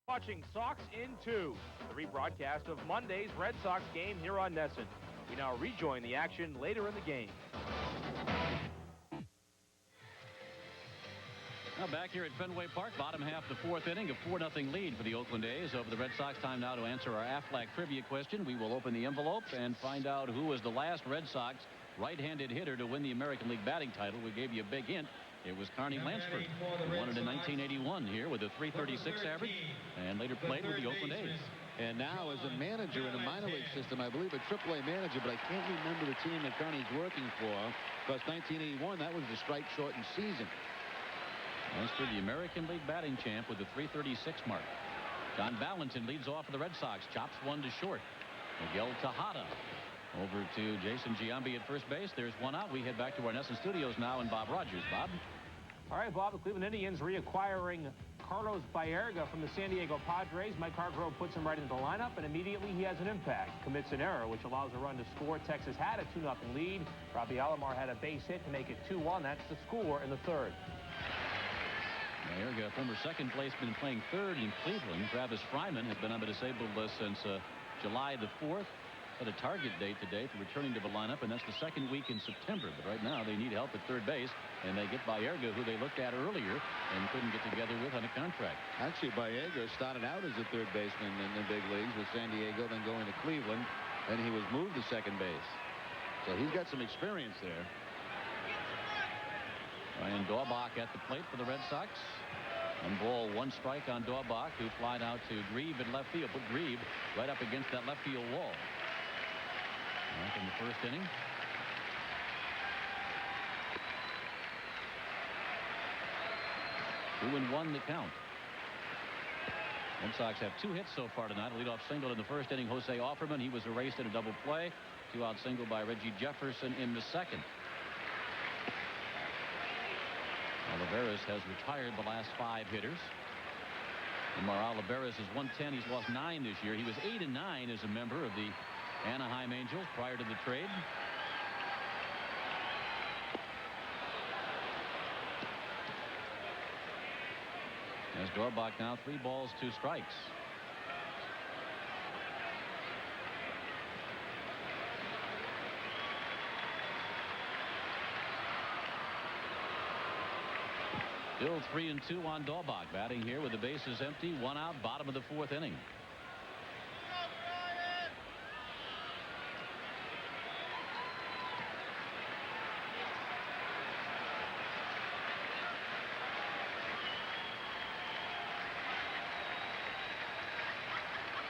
Watching Sox in 2, the rebroadcast of Monday's Red Sox game here on NESN. We now rejoin the action later in the game. Now back here at Fenway Park, bottom half the 4th inning, a 4-0 lead for the Oakland A's over the Red Sox. Time now to answer our Aflac trivia question. We will open the envelope and find out who was the last Red Sox right-handed hitter to win the American League batting title. We gave you a big hint. It was Carney Lansford, who won it in 1981 here with a .336 average, and later played with the Oakland A's. And now as a manager in a minor league system, I believe a AAA manager, but I can't remember the team that Carney's working for, because 1981, that was the strike-shortened season. Lansford, the American League batting champ, with a .336 mark. John Valentin leads off for the Red Sox, chops one to short. Miguel Tejada over to Jason Giambi at first base. There's one out. We head back to our NESN studios now, and Bob Rogers. Bob? All right, Bob, the Cleveland Indians reacquiring Carlos Baerga from the San Diego Padres. Mike Hargrove puts him right into the lineup, and immediately he has an impact. Commits an error, which allows a run to score. Texas had a 2-0 lead. Robbie Alomar had a base hit to make it 2-1. That's the score in the 3rd. Baerga, former second baseman, playing 3rd in Cleveland. Travis Fryman has been on the disabled list since July the 4th. Had a target date today for returning to the lineup, and that's the 2nd week in September. But right now they need help at 3rd base, and they get Baerga, who they looked at earlier and couldn't get together with on a contract. Actually, Baerga started out as a 3rd baseman in the big leagues with San Diego, then going to Cleveland, and he was moved to 2nd base. So he's got some experience there. Ryan Daubach at the plate for the Red Sox. 1 ball, 1 strike on Daubach, who flied out to Grieve in left field. Put Grieve right up against that left field wall. Back in the 1st inning. Two and 1 the count. Red Sox have 2 hits so far tonight. A leadoff single in the 1st inning. Jose Offerman, he was erased in a double play. 2-out single by Reggie Jefferson in the 2nd. Olivares has retired the last 5 hitters. Omar Olivares is 110. He's lost 9 this year. He was 8-9 as a member of the Anaheim Angels prior to the trade. As Daubach now 3 balls, 2 strikes. Still 3-2 on Daubach, batting here with the bases empty. 1 out, bottom of the 4th inning.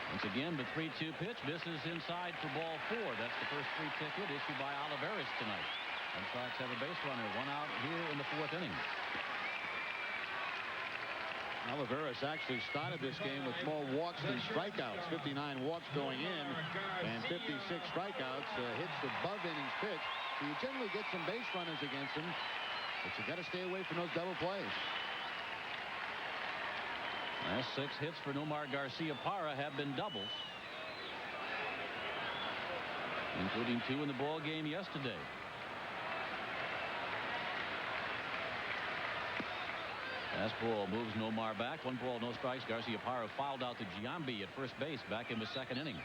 Once again, the 3-2 pitch misses inside for ball 4. That's the first free ticket issued by Olivares tonight. Red Sox have a base runner, 1 out here in the 4th inning. Olivares actually started this game with more walks than strikeouts. 59 walks going in and 56 strikeouts. Hits above innings pitch. So you generally get some base runners against him, but you got to stay away from those double plays. Last 6 hits for Nomar Garciaparra have been doubles, including 2 in the ball game yesterday. Fastball moves Nomar back. 1 ball, no strikes. Garciaparra fouled out to Giambi at first base back in the 2nd inning.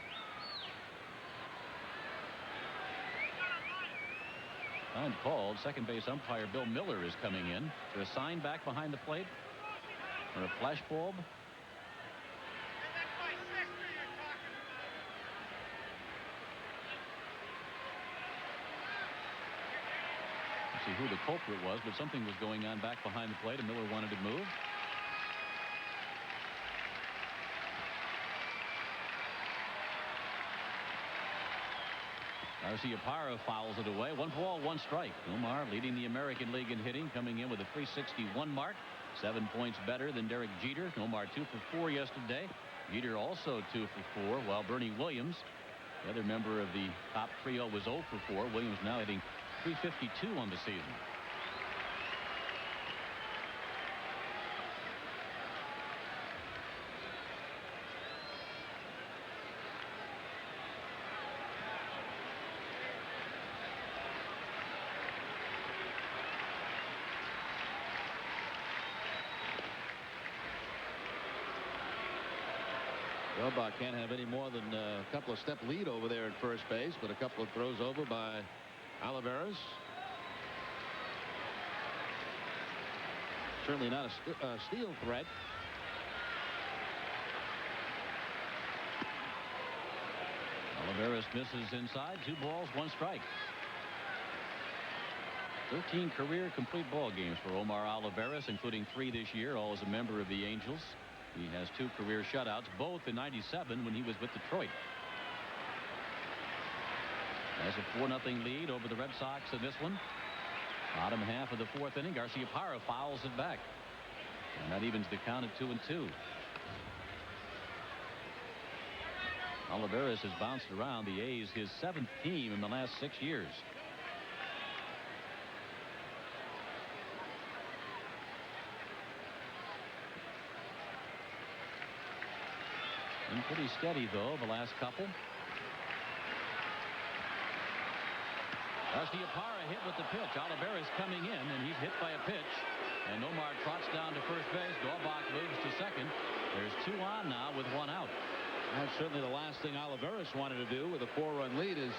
Time called. Second base umpire Bill Miller is coming in. Is there a sign back behind the plate? Or a flash bulb? Let's see who the culprit was, but something was going on back behind the plate, and Miller wanted to move. Garciaparra fouls it away. 1 ball, 1 strike. Nomar leading the American League in hitting, coming in with a .361 mark. 7 points better than Derek Jeter. Nomar 2 for 4 yesterday. Jeter also 2 for 4, while Bernie Williams, the other member of the top trio, was 0 for 4. Williams now hitting .352 on the season. Dahlbach can't have any more than a couple of step lead over there at first base, but a couple of throws over by Olivares. Certainly not a steal threat. Olivares misses inside. 2 balls, 1 strike. 13 career complete ball games for Omar Olivares, including 3 this year, all as a member of the Angels. He has 2 career shutouts, both in '97 when he was with Detroit. Has a 4-0 lead over the Red Sox in this one. Bottom half of the 4th inning. Garciaparra fouls it back, and that evens the count at 2-2. Olivares has bounced around the A's, his 7th team in the last 6 years. Been pretty steady, though, the last couple. Garciaparra hit with the pitch. Olivares coming in, and he's hit by a pitch. And Nomar trots down to first base. Dahlbach moves to second. There's 2 on now with 1 out. That's certainly the last thing Olivares wanted to do with a 4-run lead is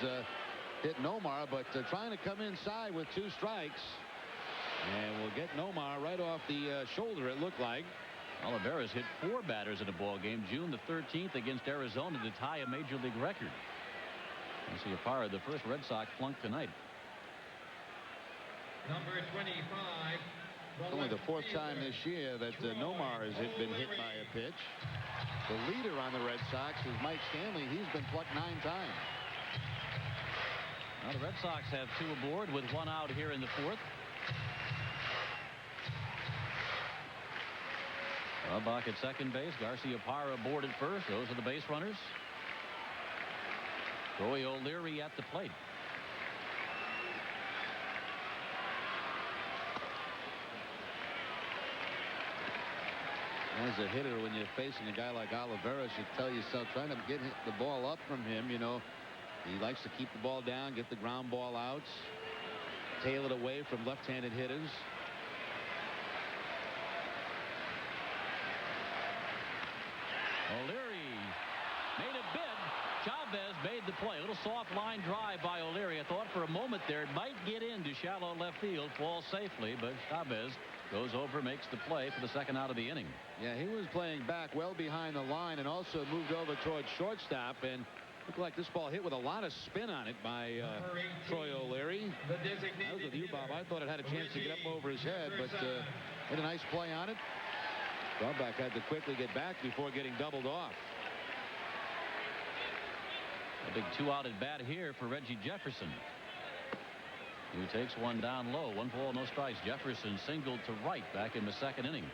hit Nomar, but trying to come inside with 2 strikes. And we'll get Nomar right off the shoulder, it looked like. Olivares hit 4 batters in a ball game June the 13th against Arizona to tie a major league record. Garciaparra, the first Red Sox flunk tonight. Number 25. It's only the 4th time this year that Nomar has been hit by a pitch. The leader on the Red Sox is Mike Stanley. He's been plucked 9 times. Now the Red Sox have 2 aboard with 1 out here in the 4th. Dahlbach at second base. Garciaparra aboard at first. Those are the base runners. Troy O'Leary at the plate. As a hitter, when you're facing a guy like Olivares, you tell yourself, trying to get the ball up from him, you know, he likes to keep the ball down, get the ground ball outs, tail it away from left-handed hitters. O'Leary made a bid. Chavez made the play. A little soft line drive by O'Leary. I thought for a moment there it might get into shallow left field, fall safely, but Chavez goes over, makes the play for the 2nd out of the inning. Yeah, he was playing back well behind the line and also moved over towards shortstop, and looked like this ball hit with a lot of spin on it by Troy O'Leary. That was with you, Bob. I thought it had a chance to get up over his head, but made a nice play on it. Dahlbach had to quickly get back before getting doubled off. A big 2-out at bat here for Reggie Jefferson, who takes one down low. 1 ball, no strikes. Jefferson singled to right back in the 2nd inning.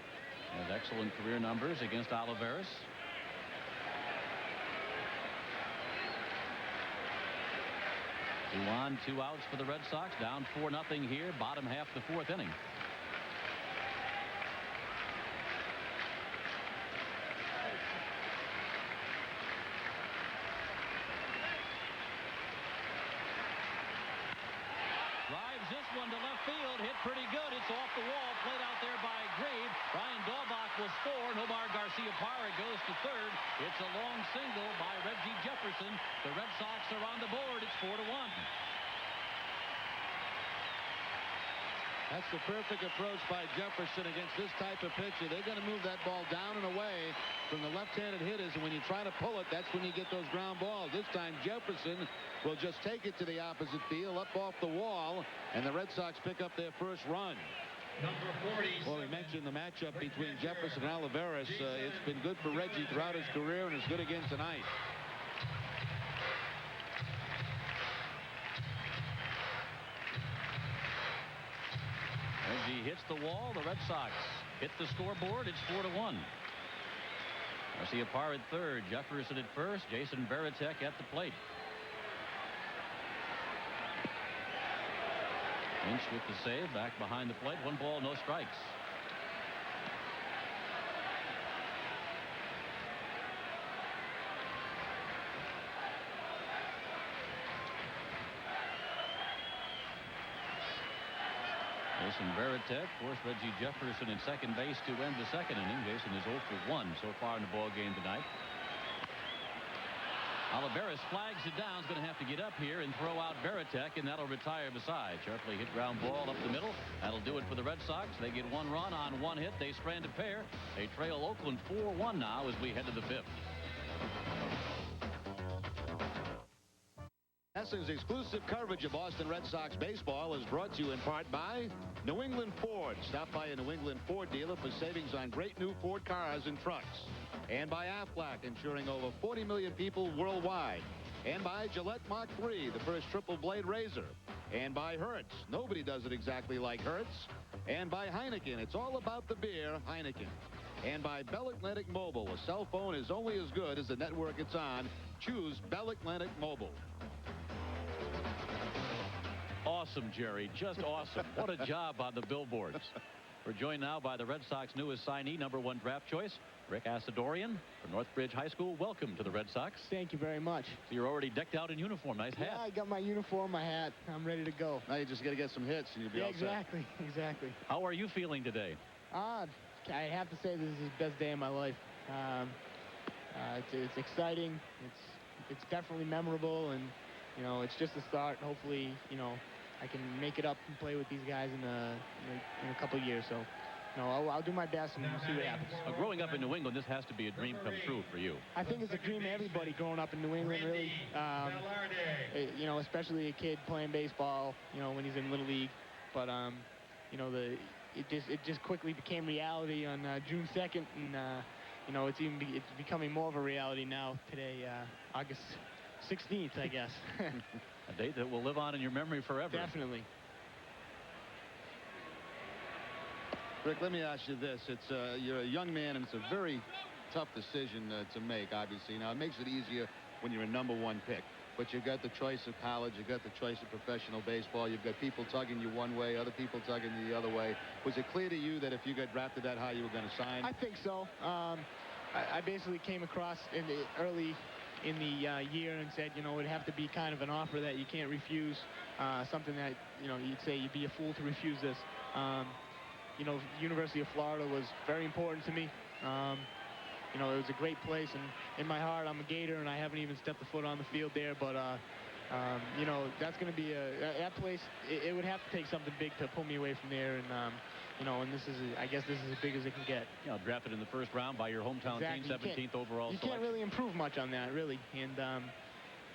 Has excellent career numbers against Olivares. Two on, 2 outs for the Red Sox. Down 4-0 here. Bottom half the 4th inning. One to left field, hit pretty good. It's off the wall, played out there by Grieve. Brian Dahlbach will score. Nomar Garciaparra goes to third. It's a long single by Reggie Jefferson. The Red Sox are on the board. It's 4-1. That's the perfect approach by Jefferson against this type of pitcher. They're going to move that ball down and away from the left-handed hitters, and when you try to pull it, that's when you get those ground balls. This time Jefferson will just take it to the opposite field, up off the wall, and the Red Sox pick up their first run. Number 40. Well, we mentioned the matchup between Jefferson and Olivares. It's been good for Reggie throughout his career, and it's good again tonight. the wall. The Red Sox hit the scoreboard. It's 4-1. Garcia Parr at third. Jefferson at first. Jason Varitek at the plate. Lynch with the save. Back behind the plate. 1 ball, no strikes. Jason Varitek forced Reggie Jefferson in second base to end the second inning. Jason is 0 for 1 so far in the ball game tonight. Olivares flags it down. Is going to have to get up here and throw out Varitek, and that'll retire beside. Sharply hit ground ball up the middle. That'll do it for the Red Sox. They get 1 run on 1 hit. They strand a pair. They trail Oakland 4-1 now as we head to the 5th. NESN's exclusive coverage of Boston Red Sox baseball is brought to you in part by New England Ford. Stop by a New England Ford dealer for savings on great new Ford cars and trucks. And by Aflac, insuring over 40 million people worldwide. And by Gillette Mach 3, the first triple blade razor. And by Hertz. Nobody does it exactly like Hertz. And by Heineken. It's all about the beer, Heineken. And by Bell Atlantic Mobile. A cell phone is only as good as the network it's on. Choose Bell Atlantic Mobile. Awesome, Jerry. Just awesome. What a job on the billboards. We're joined now by the Red Sox newest signee, #1 draft choice, Rick Asadorian from Northbridge High School. Welcome to the Red Sox. Thank you very much. So you're already decked out in uniform. Nice hat. Yeah, I got my uniform, my hat. I'm ready to go. Now you just got to get some hits and you'll be all set. Exactly, exactly. How are you feeling today? I have to say this is the best day of my life. It's exciting. It's definitely memorable, and you know, it's just a start. Hopefully, you know, I can make it up and play with these guys in a couple of years. So, you know, I'll do my best and we'll see what happens. Growing up in New England, this has to be a dream come true for you. I think it's a dream of everybody growing up in New England, really. You know, especially a kid playing baseball, you know, when he's in Little League. But, you know, it just quickly became reality on June 2nd. And, you know, it's becoming more of a reality now today, August 16th, I guess. A date that will live on in your memory forever. Definitely. Rick, let me ask you this. You're a young man, and it's a very tough decision to make, obviously. Now, it makes it easier when you're a #1 pick. But you've got the choice of college. You've got the choice of professional baseball. You've got people tugging you one way, other people tugging you the other way. Was it clear to you that if you got drafted that high, you were going to sign? I think so. I basically came across early in the year and said, you know, it would have to be kind of an offer that you can't refuse, something that, you know, you'd say you'd be a fool to refuse this. You know, University of Florida was very important to me. You know, it was a great place, and in my heart, I'm a Gator, and I haven't even stepped a foot on the field there, but, you know, that's going to be that place, it would have to take something big to pull me away from there, and, you know, and I guess this is as big as it can get. You know, drafted in the first round by your hometown team, 17th overall You selection. can't really improve much on that, really. And,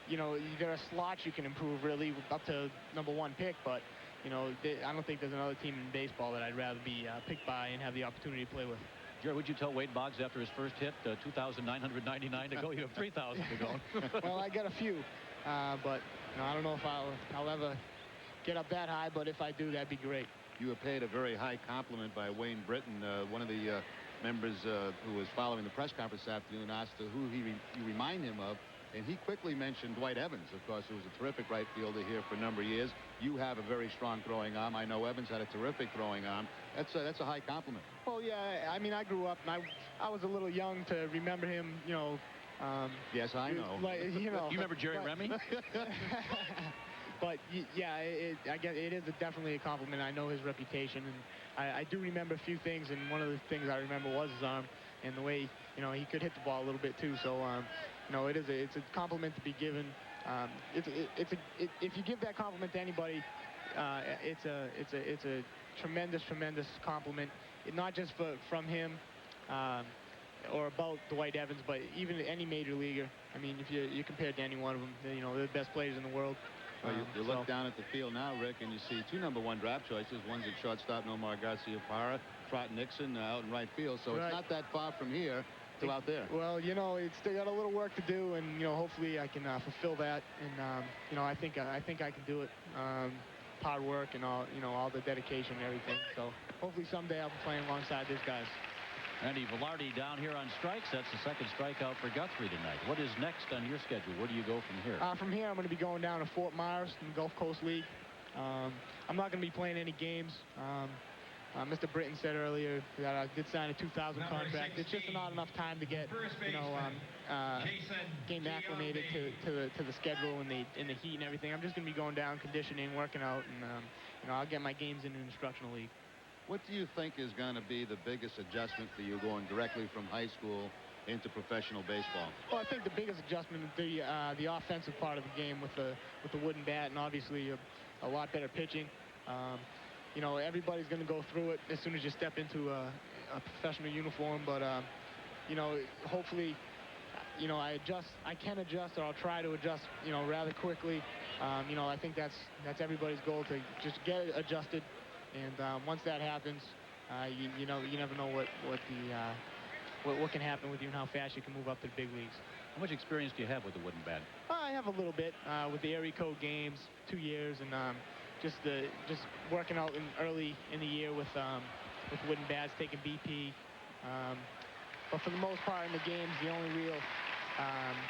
you know, there are slots you can improve, really, up to #1 pick. But, you know, I don't think there's another team in baseball that I'd rather be picked by and have the opportunity to play with. Jerry, would you tell Wade Boggs after his first hit, 2,999 to go? You have 3,000 to go. Well, I got a few. But, you know, I don't know if I'll ever get up that high. But if I do, that'd be great. You were paid a very high compliment by Wayne Britton. One of the members who was following the press conference this afternoon asked who you remind him of, and he quickly mentioned Dwight Evans, of course, who was a terrific right fielder here for a number of years. You have a very strong throwing arm. I know Evans had a terrific throwing arm. That's a high compliment. Well, yeah, I mean, I grew up, and I was a little young to remember him, you know. Yes, I know. Like, you know. You remember Jerry Remy? But, yeah, I guess it is definitely a compliment. I know his reputation, and I do remember a few things, and one of the things I remember was his arm and the way, you know, he could hit the ball a little bit, too. So, you know, it's a compliment to be given. If you give that compliment to anybody, it's a tremendous compliment, not just from him or about Dwight Evans, but even any major leaguer. I mean, if you compare it to any one of them, you know, they're the best players in the world. Well, you look down at the field now, Rick, and you see two #1 draft choices. One's at shortstop, Nomar Garcia-Parra, Trot Nixon out in right field. So Right. It's not that far from here to out there. Well, you know, it's still got a little work to do, and you know, hopefully I can fulfill that. And you know, I think I can do it. Hard work and all, you know, all the dedication and everything. So. hopefully someday I'll be playing alongside these guys. Andy Velarde down here on strikes. That's the second strikeout for Guthrie tonight. What is next on your schedule? Where do you go from here? From here, I'm going to be going down to Fort Myers in the Gulf Coast League. I'm not going to be playing any games. Mr. Britton said earlier that I did sign a 2,000 contract. It's just not enough time to get, game acclimated to the schedule and the heat and everything. I'm just going to be going down, conditioning, working out, and I'll get my games in an instructional league. What do you think is going to be the biggest adjustment for you going directly from high school into professional baseball? Well, I think the biggest adjustment is the offensive part of the game with the wooden bat, and obviously a lot better pitching. Everybody's going to go through it as soon as you step into a professional uniform, but hopefully, I can adjust, or I'll try to adjust, rather quickly. I think that's everybody's goal, to just get adjusted, and once that happens, you never know what can happen with you and how fast you can move up to the big leagues. How much experience do you have with the wooden bat? I have a little bit with the Erie Code games, 2 years, and just working out early in the year with wooden bats, taking BP. But for the most part in the games, the only real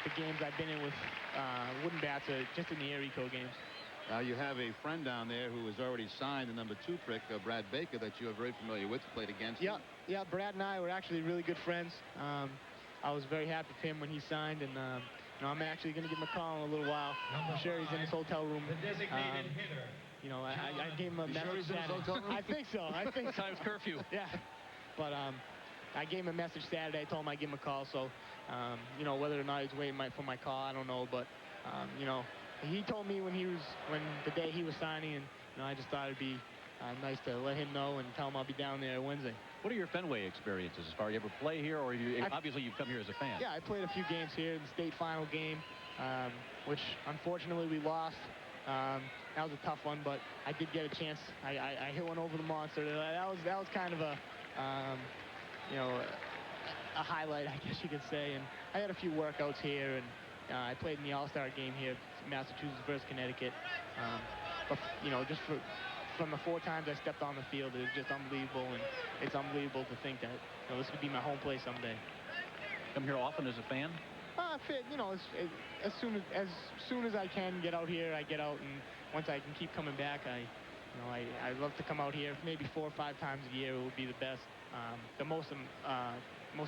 the games I've been in with wooden bats are just in the Erie Code games. You have a friend down there who has already signed the number 2 pick, Brad Baker, that you are very familiar with, played against him. Yeah, Brad and I were actually really good friends. I was very happy with him when he signed, and I'm actually going to give him a call in a little while. I'm sure he's in his hotel room. The designated hitter. I gave him a message. Sure he's in his hotel room? I think so. Time's curfew. Yeah, but I gave him a message Saturday. I told him I'd give him a call. So, whether or not he's waiting for my call, I don't know. But, he told me when the day he was signing, and I just thought it'd be nice to let him know and tell him I'll be down there Wednesday. What are your Fenway experiences as far as you ever play here, or obviously you've come here as a fan? Yeah, I played a few games here in the state final game, which unfortunately we lost. That was a tough one, but I did get a chance. I hit one over the monster. That was kind of a highlight, I guess you could say. And I had a few workouts here, and I played in the All-Star game here, Massachusetts versus Connecticut. But just from the 4 times I stepped on the field, it was just unbelievable, and it's unbelievable to think that this could be my home place someday. Come here often as a fan? As soon as I can get out here, I get out, and once I can keep coming back, I love to come out here. Maybe 4 or 5 times a year would be the best. The most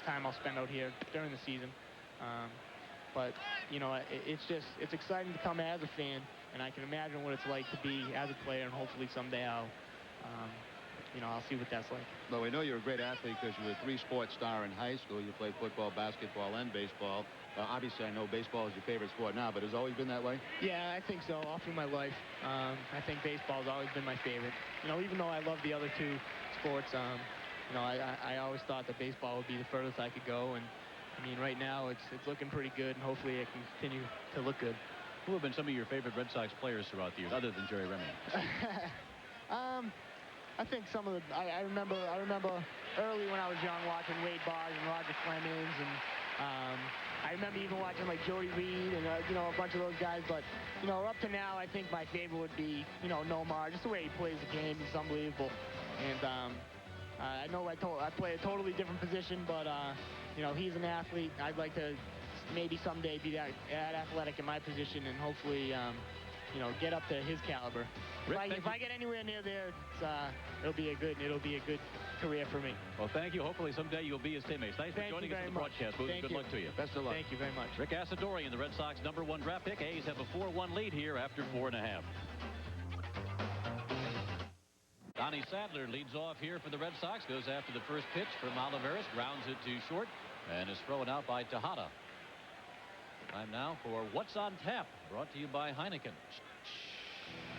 time I'll spend out here during the season. But it's exciting to come as a fan, and I can imagine what it's like to be as a player, and hopefully someday I'll see what that's like. Well, we know you're a great athlete because you were a 3-sport star in high school. You played football, basketball, and baseball. Obviously, I know baseball is your favorite sport now, but has it always been that way? Yeah, I think so, all through my life. I think baseball has always been my favorite. Even though I love the other 2 sports, I always thought that baseball would be the furthest I could go, and right now it's looking pretty good, and hopefully it can continue to look good. Who have been some of your favorite Red Sox players throughout the years, other than Jerry Remy? I think some of the I remember early when I was young watching Wade Boggs and Roger Clemens, and I remember even watching like Jody Reed and a bunch of those guys. But up to now, I think my favorite would be Nomar. Just the way he plays the game, he's unbelievable. And I know I play a totally different position, but he's an athlete. I'd like to maybe someday be that athletic in my position, and hopefully get up to his caliber. If I get anywhere near there, it'll be a good career for me. Well, thank you. Hopefully someday you'll be his teammates. Thanks for joining us in the broadcast booth. Good luck to you. Best of luck. Thank you very much. Rick Asadorian, the Red Sox #1 draft pick. A's have a 4-1 lead here after 4.5. Donnie Sadler leads off here for the Red Sox. Goes after the first pitch from Olivares. Grounds it to short and is thrown out by Tejada. Time now for What's on Tap, brought to you by Heineken.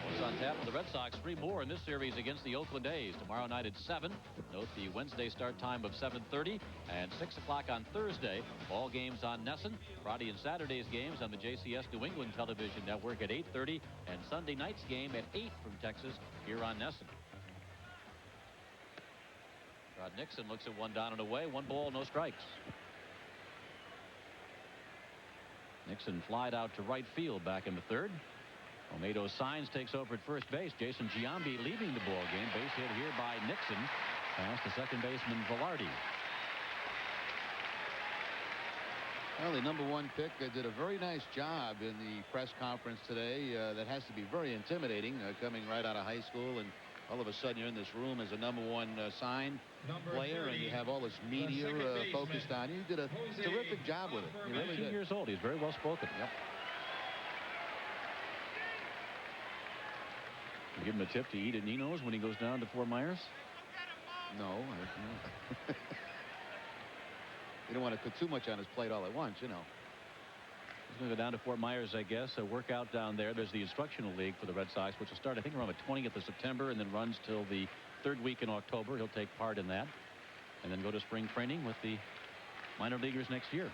What's on tap for the Red Sox? 3 more in this series against the Oakland A's. Tomorrow night at 7. Note the Wednesday start time of 7:30 and 6 o'clock on Thursday. All games on NESN. Friday and Saturday's games on the JCS New England Television Network at 8:30. And Sunday night's game at 8 from Texas here on NESN. Rod Nixon looks at 1 down and away. 1 ball, no strikes. Nixon flied out to right field back in the 3rd. Olmedo signs, takes over at first base. Jason Giambi leading the ball game. Base hit here by Nixon. Pass to second baseman Velarde. Well, the #1 pick did a very nice job in the press conference today. That has to be very intimidating, coming right out of high school, and all of a sudden you're in this room as a #1 signed player, and you have all this media focused on you. He did a terrific job with it. He really 19 did. years old. He's very well spoken. Yep. You give him a tip to eat at Nino's when he goes down to Fort Myers? No. You don't want to put too much on his plate all at once, you know. He's going to go down to Fort Myers, I guess, work out down there. There's the instructional league for the Red Sox, which will start, I think, around the 20th of September and then runs till the 3rd week in October. He'll take part in that and then go to spring training with the minor leaguers next year.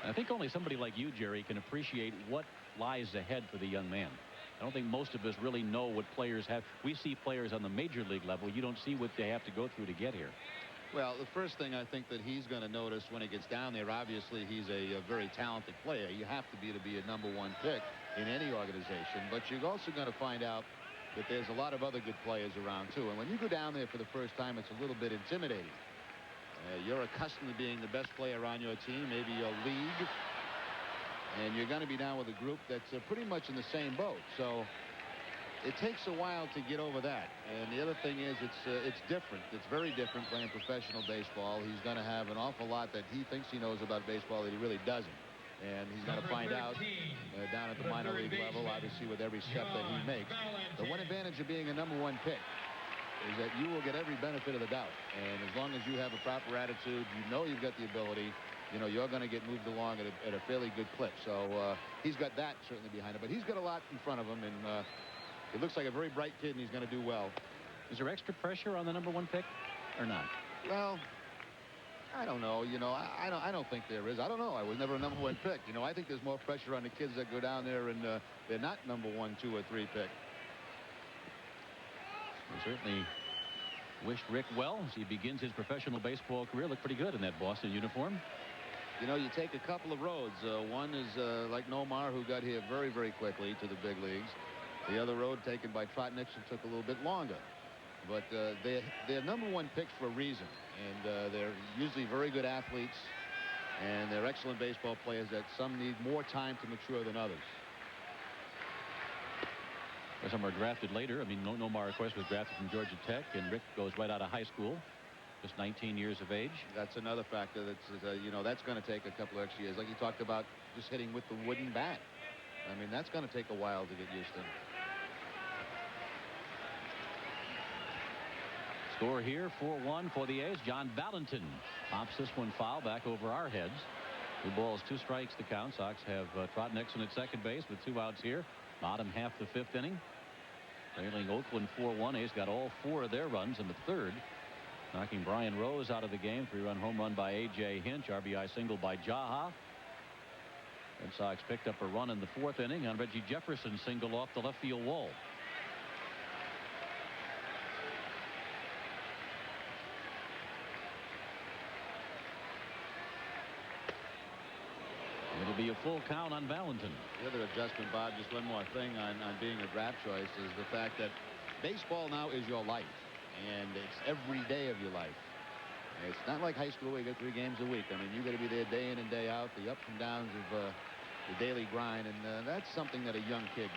I think only somebody like you, Jerry, can appreciate what lies ahead for the young man. I don't think most of us really know what players have. We see players on the major league level. You don't see what they have to go through to get here. Well, the first thing I think that he's going to notice when he gets down there, obviously he's a very talented player. You have to be a #1 pick in any organization. But you're also going to find out that there's a lot of other good players around, too. And when you go down there for the first time, it's a little bit intimidating. You're accustomed to being the best player on your team, maybe your league. And you're going to be down with a group that's pretty much in the same boat. So it takes a while to get over that. And the other thing is it's different. It's very different playing professional baseball. He's going to have an awful lot that he thinks he knows about baseball that he really doesn't. And he's going to find out down at the minor league level, obviously, with every step that he makes. The one advantage of being a #1 pick is that you will get every benefit of the doubt. And as long as you have a proper attitude, you know you've got the ability, you know you're going to get moved along at a fairly good clip. So he's got that certainly behind him. But he's got a lot in front of him, and he looks like a very bright kid, and he's going to do well. Is there extra pressure on the #1 pick or not? Well, I don't know. You know, I don't think there is. I don't know. I was never a #1 pick. You know, I think there's more pressure on the kids that go down there and they're not #1, 2, or 3 pick. We certainly wished Rick well as he begins his professional baseball career. Looked pretty good in that Boston uniform. You know, you take a couple of roads. One is like Nomar, who got here very, very quickly to the big leagues. The other road taken by Trot Nixon took a little bit longer. But they're #1 picks for a reason. And they're usually very good athletes. And they're excellent baseball players that some need more time to mature than others. Some are drafted later. I mean, Nomar, of course, was drafted from Georgia Tech, and Rick goes right out of high school, just 19 years of age. That's another factor. That's you know, that's going to take a couple of extra years. Like you talked about, just hitting with the wooden bat. I mean, that's going to take a while to get used to. Score here, 4-1 for the A's. John Valentin pops this one foul back over our heads. 2 balls, 2 strikes the count. Sox have Trot Nixon at second base with 2 outs here. Bottom half the 5th inning. Trailing Oakland 4-1. A's got all 4 of their runs in the 3rd. Knocking Brian Rose out of the game. 3-run home run by A.J. Hinch. RBI single by Jaha. Red Sox picked up a run in the 4th inning on Reggie Jefferson single off the left field wall. It'll be a full count on Valentin. The other adjustment, Bob, just one more thing on being a draft choice is the fact that baseball now is your life, and it's every day of your life. It's not like high school where you get 3 games a week. I mean, you got to be there day in and day out, the ups and downs of the daily grind, and that's something that a young kid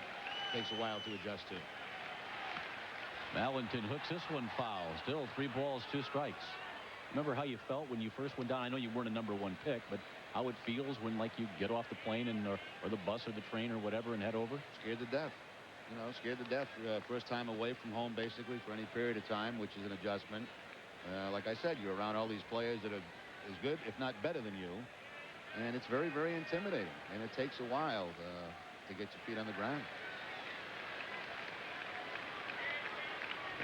takes a while to adjust to. Valentin hooks this one foul. Still 3 balls, 2 strikes. Remember how you felt when you first went down? I know you weren't a #1 pick, but how it feels when, like, you get off the plane and or the bus or the train or whatever and head over? Scared to death. You know, scared to death. First time away from home, basically, for any period of time, which is an adjustment. Like I said, you're around all these players that are as good, if not better than you. And it's very, very intimidating. And it takes a while to get your feet on the ground.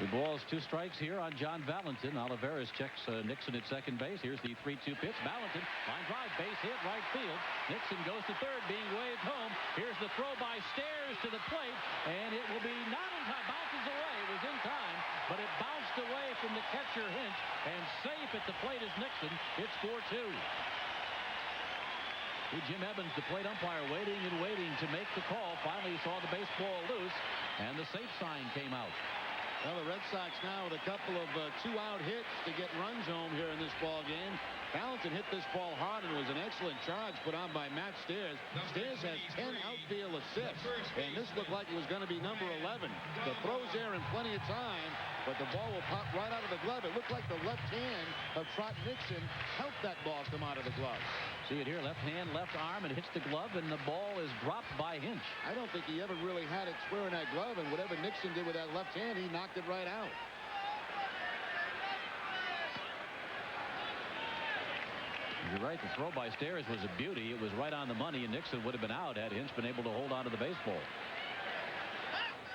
2 balls, 2 strikes here on John Valentin. Olivares checks Nixon at second base. Here's the 3-2 pitch. Valentin, line drive, base hit, right field. Nixon goes to third, being waved home. Here's the throw by Stairs to the plate, and it will be not in time. Bounces away. It was in time, but it bounced away from the catcher Hinch, and safe at the plate is Nixon. It's 4-2. Jim Evans, the plate umpire, waiting and waiting to make the call. Finally saw the baseball loose, and the safe sign came out. Well, the Red Sox now with a couple of two-out hits to get runs home here in this ball game. Valentin hit this ball hard, and it was an excellent charge put on by Matt Stairs. Stairs has 10 outfield assists, and this looked like it was going to be number 11. The throw's there in plenty of time, but the ball will pop right out of the glove. It looked like the left hand of Trot Nixon helped that ball come out of the glove. See it here, left hand, left arm, and hits the glove, and the ball is dropped by Hinch. I don't think he ever really had it square in that glove, and whatever Nixon did with that left hand, he knocked it right out. You're right, the throw by Stairs was a beauty. It was right on the money, and Nixon would have been out had Hinch been able to hold on to the baseball.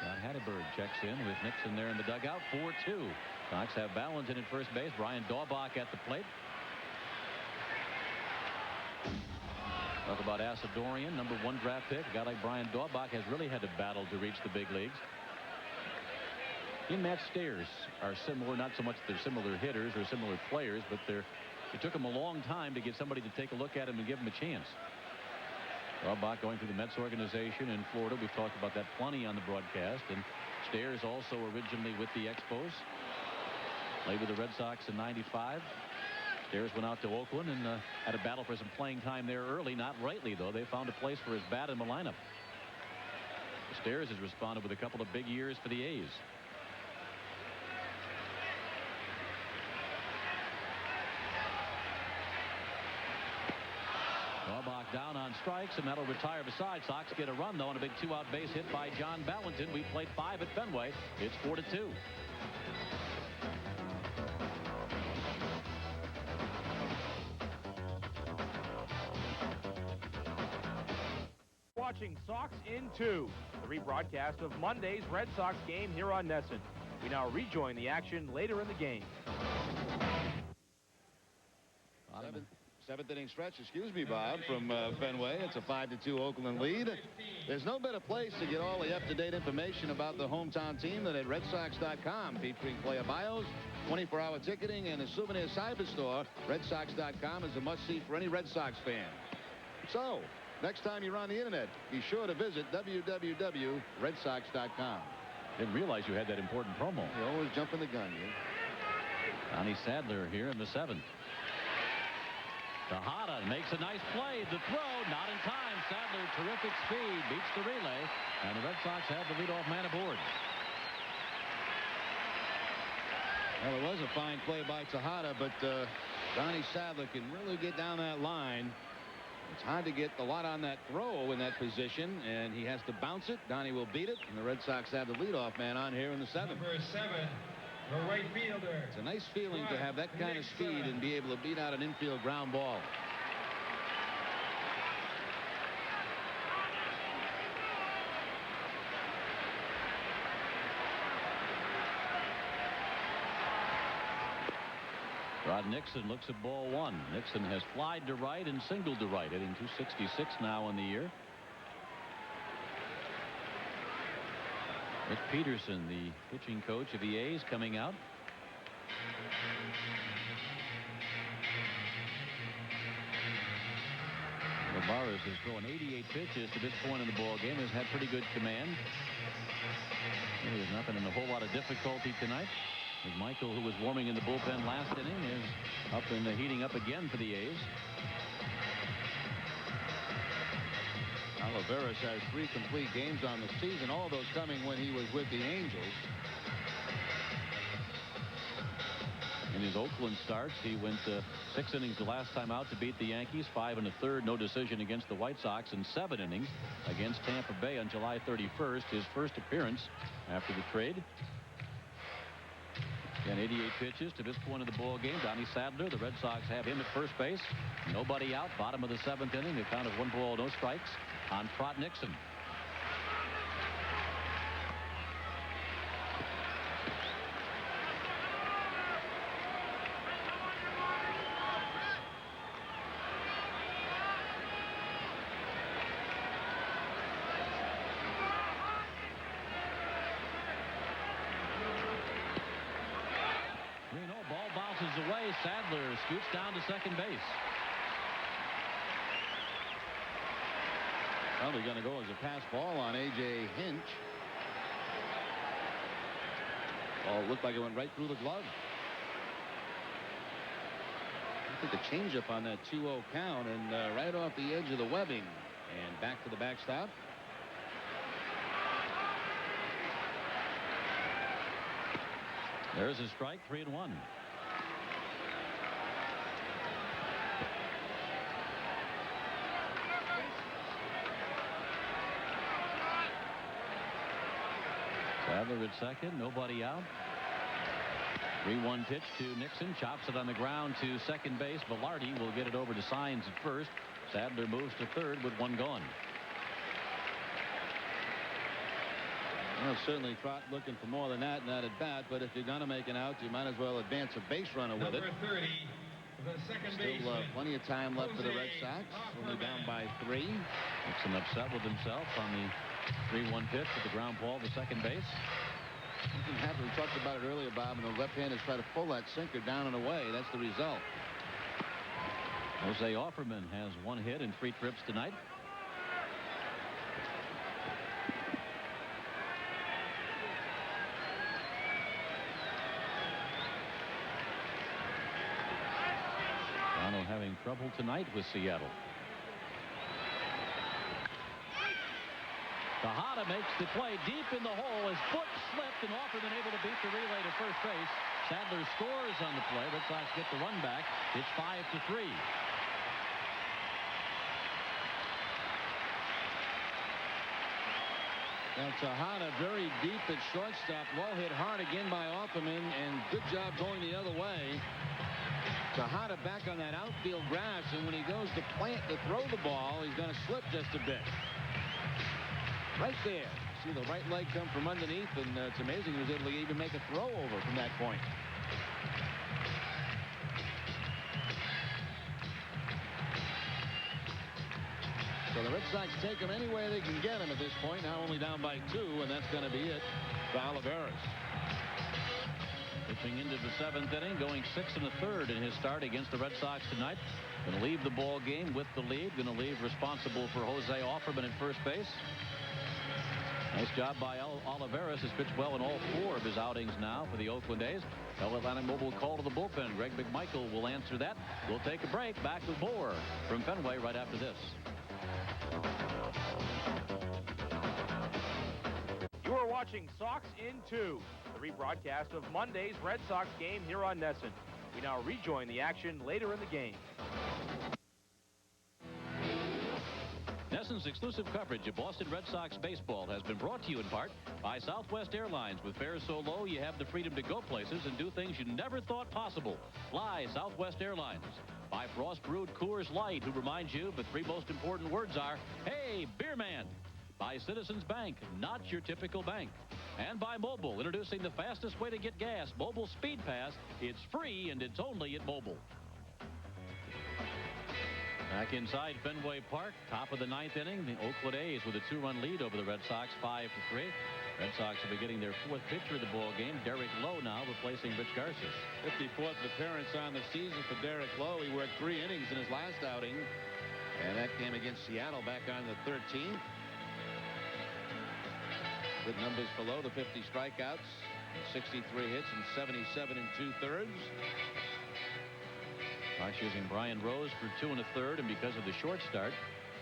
John Hatteberg checks in with Nixon there in the dugout. 4-2. Sox have Valentin at first base. Brian Daubach at the plate. Talk about Asadorian, number 1 draft pick. A guy like Brian Daubach has really had to battle to reach the big leagues. He and Matt Stairs are similar, not so much they're similar hitters or similar players, but it took him a long time to get somebody to take a look at him and give him a chance. Daubach going through the Mets organization in Florida. We've talked about that plenty on the broadcast. And Stairs also originally with the Expos. Played with the Red Sox in '95. Stairs went out to Oakland and had a battle for some playing time there early. Not rightly, though. They found a place for his bat in the lineup. Stairs has responded with a couple of big years for the A's. Daubach down on strikes, and that'll retire the side. Sox get a run, though, and a big 2-out base hit by John Valentin. We played 5 at Fenway. It's 4-2. Watching Sox in 2, the rebroadcast of Monday's Red Sox game here on NESN. We now rejoin the action later in the game. Seventh inning stretch, excuse me, Bob, from Fenway. It's a 5-2 Oakland lead. There's no better place to get all the up-to-date information about the hometown team than at RedSox.com, featuring player bios, 24-hour ticketing, and a souvenir cyber store. RedSox.com is a must-see for any Red Sox fan. So, next time you're on the internet, be sure to visit www.redsox.com. Didn't realize you had that important promo. You always jumping the gun, you. Donnie Sadler here in the 7th. Tejada makes a nice play. The throw, not in time. Sadler, terrific speed, beats the relay, and the Red Sox have the leadoff man aboard. Well, it was a fine play by Tejada, but Donnie Sadler can really get down that line. It's hard to get a lot on that throw in that position, and he has to bounce it. Donnie will beat it, and the Red Sox have the leadoff man on here in the 7th. Number 7, the right fielder. It's a nice feeling to have that kind of speed and be able to beat out an infield ground ball. Rod Nixon looks at ball 1. Nixon has flied to right and singled to right, hitting .266 now in the year. Rick Peterson, the pitching coach of the A's, coming out. Barras has thrown 88 pitches to this point in the ball game. Has had pretty good command. There's not been a whole lot of difficulty tonight. As Michael, who was warming in the bullpen last inning, is up and heating up again for the A's. Olivares has 3 complete games on the season, all of those coming when he was with the Angels. In his Oakland starts, he went 6 innings the last time out to beat the Yankees, 5 1/3, no decision against the White Sox, and 7 innings against Tampa Bay on July 31st, his first appearance after the trade. And 88 pitches to this point of the ball game. Donnie Sadler, the Red Sox have him at first base. Nobody out. Bottom of the 7th inning. A count of 1 ball, no strikes on Trot Nixon. Away. Sadler scoots down to second base. Probably going to go as a pass ball on A.J. Hinch. Oh, it looked like it went right through the glove. I think a changeup on that 2-0 count and right off the edge of the webbing. And back to the backstop. There's a strike, 3-1. Sadler at second, nobody out. 3-1 pitch to Nixon, chops it on the ground to second base. Velarde will get it over to Signs at first. Sadler moves to third with one gone. Well, certainly Trot looking for more than that in that at bat, but if you're going to make an out, you might as well advance a base runner with it. Number 30, the second Still baseman. plenty of time left for the Red Sox. Only down by 3. Nixon upset with himself on the 3-1 pitch with the ground ball to second base. Something happened. We talked about it earlier, Bob, and the left-handers try to pull that sinker down and away. That's the result. Jose Offerman has 1 hit in 3 trips tonight. Toronto having trouble tonight with Seattle. Tejada makes the play deep in the hole. His foot slipped and Offerman able to beat the relay to first base. Sadler scores on the play. Red Sox get the run back. It's 5-3. Now Tejada very deep at shortstop. Well hit hard again by Offerman, and good job going the other way. Tejada back on that outfield grass, and when he goes to plant to throw the ball, he's going to slip just a bit. Right there. See the right leg come from underneath, and it's amazing he was able to even make a throw over from that point. So the Red Sox take him any way they can get him at this point. Now only down by 2, and that's going to be it for Olivares. Pitching into the 7th inning, going 6 1/3 in his start against the Red Sox tonight. Going to leave the ball game with the lead. Going to leave responsible for Jose Offerman at first base. Nice job by Olivares. Has pitched well in all 4 of his outings now for the Oakland A's. El Atlantic Mobile call to the bullpen. Greg McMichael will answer that. We'll take a break. Back with more from Fenway right after this. You are watching Sox in 2, the rebroadcast of Monday's Red Sox game here on NESN. We now rejoin the action later in the game. NESN's exclusive coverage of Boston Red Sox baseball has been brought to you in part by Southwest Airlines. With fares so low, you have the freedom to go places and do things you never thought possible. Fly Southwest Airlines. By Frost Brewed Coors Light, who reminds you the 3 most important words are, hey, beer man. By Citizens Bank, not your typical bank. And by Mobile, introducing the fastest way to get gas, Mobile Speed Pass. It's free and it's only at Mobile. Back inside Fenway Park, top of the 9th inning, the Oakland A's with a 2-run lead over the Red Sox, 5-3. Red Sox will be getting their 4th pitcher of the ball game. Derek Lowe now replacing Rich Garces. 54th appearance on the season for Derek Lowe. He worked 3 innings in his last outing, and that came against Seattle back on the 13th. Good numbers for Lowe, the 50 strikeouts, 63 hits, and 77 2/3. Sox using Brian Rose for 2 1/3, and because of the short start,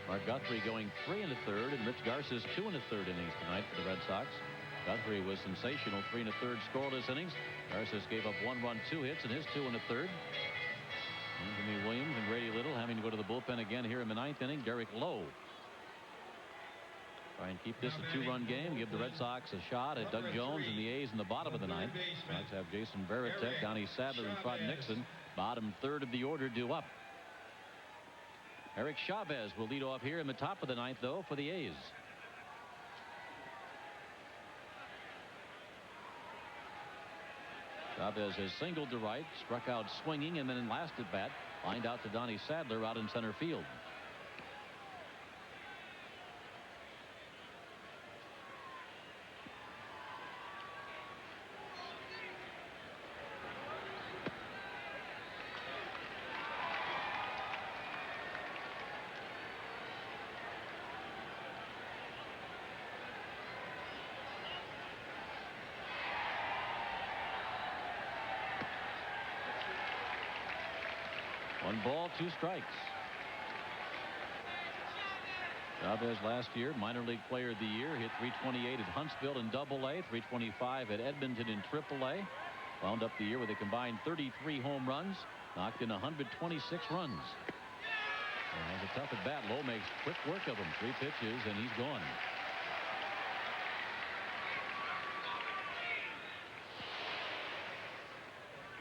Mark Guthrie going 3 1/3, and Rich Garces 2 1/3 innings tonight for the Red Sox. Guthrie was sensational, 3 1/3 scoreless innings. Garces gave up 1 run, 2 hits in his 2 1/3. Anthony Williams and Grady Little having to go to the bullpen again here in the 9th inning. Derek Lowe. Try and keep this a 2-run game. Give the Red Sox a shot at Doug Jones and the A's in the bottom of the 9th. Sox have Jason Varitek, Donnie Sadler, and Trot Nixon. Bottom 3rd of the order due up. Eric Chavez will lead off here in the top of the 9th, though, for the A's. Chavez has singled to right, struck out swinging, and then in last at bat, lined out to Donnie Sadler out in center field. 1 ball, 2 strikes. Chavez last year, minor league player of the year, hit .328 at Huntsville in Double-A, .325 at Edmonton in Triple-A. Wound up the year with a combined 33 home runs, knocked in 126 runs. And has a tough at bat. Lowe makes quick work of him. 3 pitches and he's gone.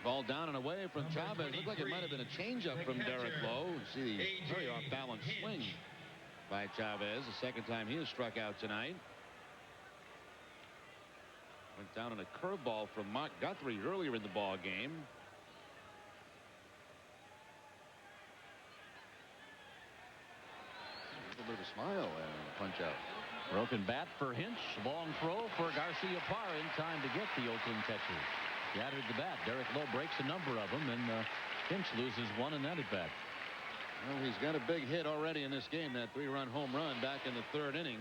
Ball down and away from Chavez. Looked like it might have been a changeup from Derek Lowe. See the very off-balance swing by Chavez. The second time he has struck out tonight. Went down on a curveball from Mark Guthrie earlier in the ball game. A little bit of a smile and punch out. Broken bat for Hinch. Long throw for Garcia Parra in time to get the Oakland catcher. Gathered the bat. Derek Lowe breaks a number of them, and Hinch loses 1 in that at bat. Well, he's got a big hit already in this game. That 3-run home run back in the 3rd inning.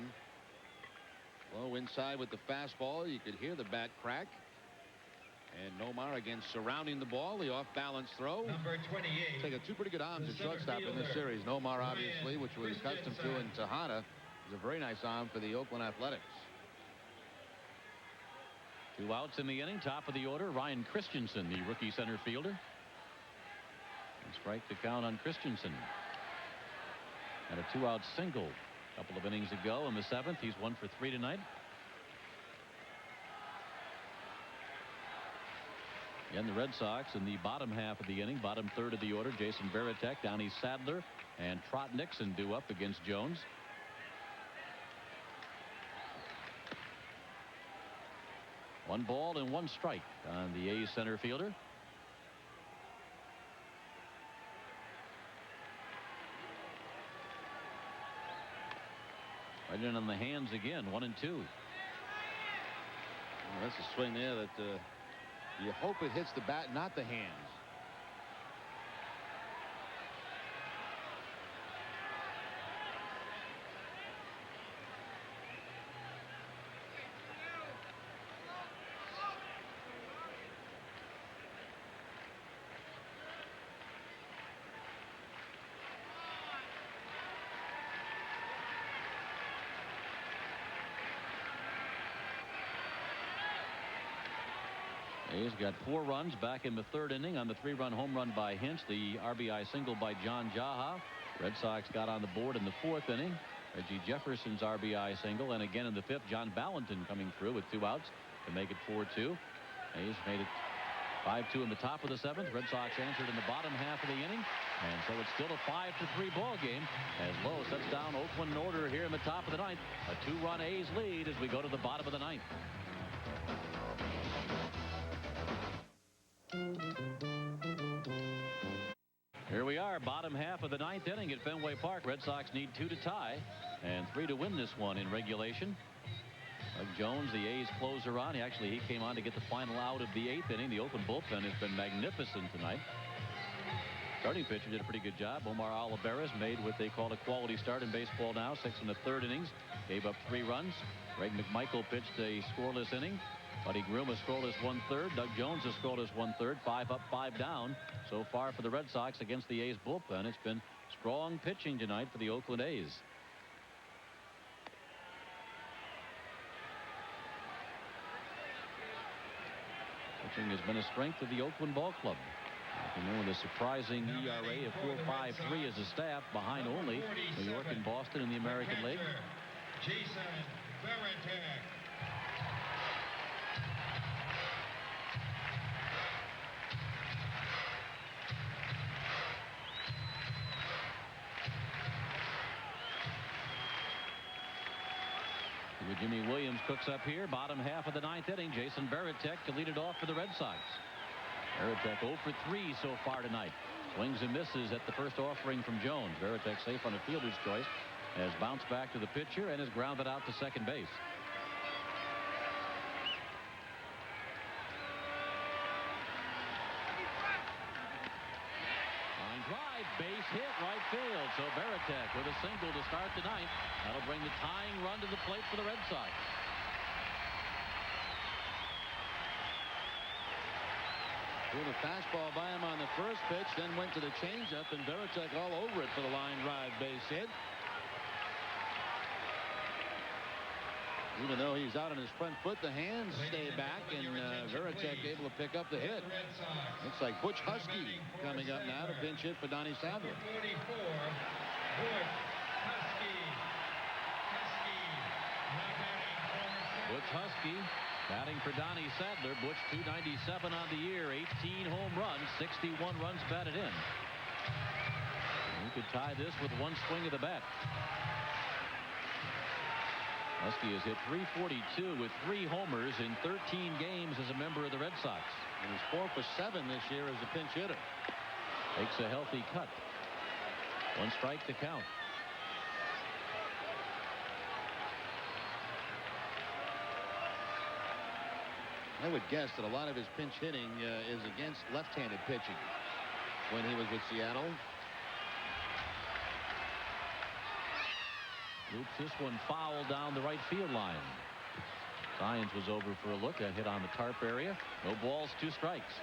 Lowe inside with the fastball. You could hear the bat crack. And Nomar again surrounding the ball. The off-balance throw. Number 28. Taking 2 pretty good arms at shortstop in this series. Nomar, obviously, which we're accustomed to, and Tejada is a very nice arm for the Oakland Athletics. 2 outs in the inning. Top of the order, Ryan Christensen, the rookie center fielder. And strike to count on Christensen. Had a 2-out single a couple of innings ago in the 7th. He's 1 for 3 tonight. And the Red Sox in the bottom half of the inning, bottom 3rd of the order, Jason Varitek, Downey Sadler, and Trot Nixon due up against Jones. One ball and 1 strike on the A's center fielder. Right in on the hands again, 1 and 2. Well, that's a swing there that you hope it hits the bat, not the hands. A's got 4 runs back in the 3rd inning on the 3-run home run by Hinch, the RBI single by John Jaha. Red Sox got on the board in the 4th inning. Reggie Jefferson's RBI single, and again in the 5th, John Valentin coming through with 2 outs to make it 4-2. A's made it 5-2 in the top of the 7th. Red Sox answered in the bottom half of the inning, and so it's still a 5-3 ball game as Lowe sets down Oakland in order here in the top of the 9th. A 2-run A's lead as we go to the bottom of the 9th. Here we are, bottom half of the 9th inning at Fenway Park. Red Sox need 2 to tie and 3 to win this one in regulation. Doug Jones, the A's closer on. He came on to get the final out of the 8th inning. The Oakland bullpen has been magnificent tonight. Starting pitcher did a pretty good job. Omar Olivares made what they call a quality start in baseball now. 6 in the 3rd innings. Gave up 3 runs. Greg McMichael pitched a scoreless inning. Buddy Groom a scoreless 1/3. Doug Jones a scoreless 1/3. 5 up, 5 down so far for the Red Sox against the A's bullpen. It's been strong pitching tonight for the Oakland A's. Pitching has been a strength of the Oakland Ball Club. With a surprising ERA of 4.53 as a staff, behind only New York and Boston in the American League. Jason Varitek. Jimmy Williams cooks up here, bottom half of the 9th inning. Jason Varitek to lead it off for the Red Sox. Varitek 0 for 3 so far tonight. Swings and misses at the first offering from Jones. Varitek safe on a fielder's choice, has bounced back to the pitcher and has grounded out to second base. Drive, base hit, right field. So Varitek with a single to start the 9th. That'll bring the tying run to the plate for the Red Sox. Threw the fastball by him on the first pitch, then went to the changeup, and Varitek all over it for the line drive base hit. Even though he's out on his front foot, the hands stay back, and Varitek able to pick up the hit. Looks like Butch Husky coming up now to pinch hit for Donnie Sadler. 44, Butch Husky. Butch Husky batting for Donnie Sadler. Butch 297 on the year, 18 home runs, 61 runs batted in. He could tie this with one swing of the bat. Husky has hit .342 with 3 homers in 13 games as a member of the Red Sox. And he's 4 for 7 this year as a pinch hitter. Takes a healthy cut. 1 strike to count. I would guess that a lot of his pinch hitting is against left-handed pitching when he was with Seattle. Loops this one foul down the right field line. Science was over for a look. A hit on the tarp area. No balls, 2 strikes.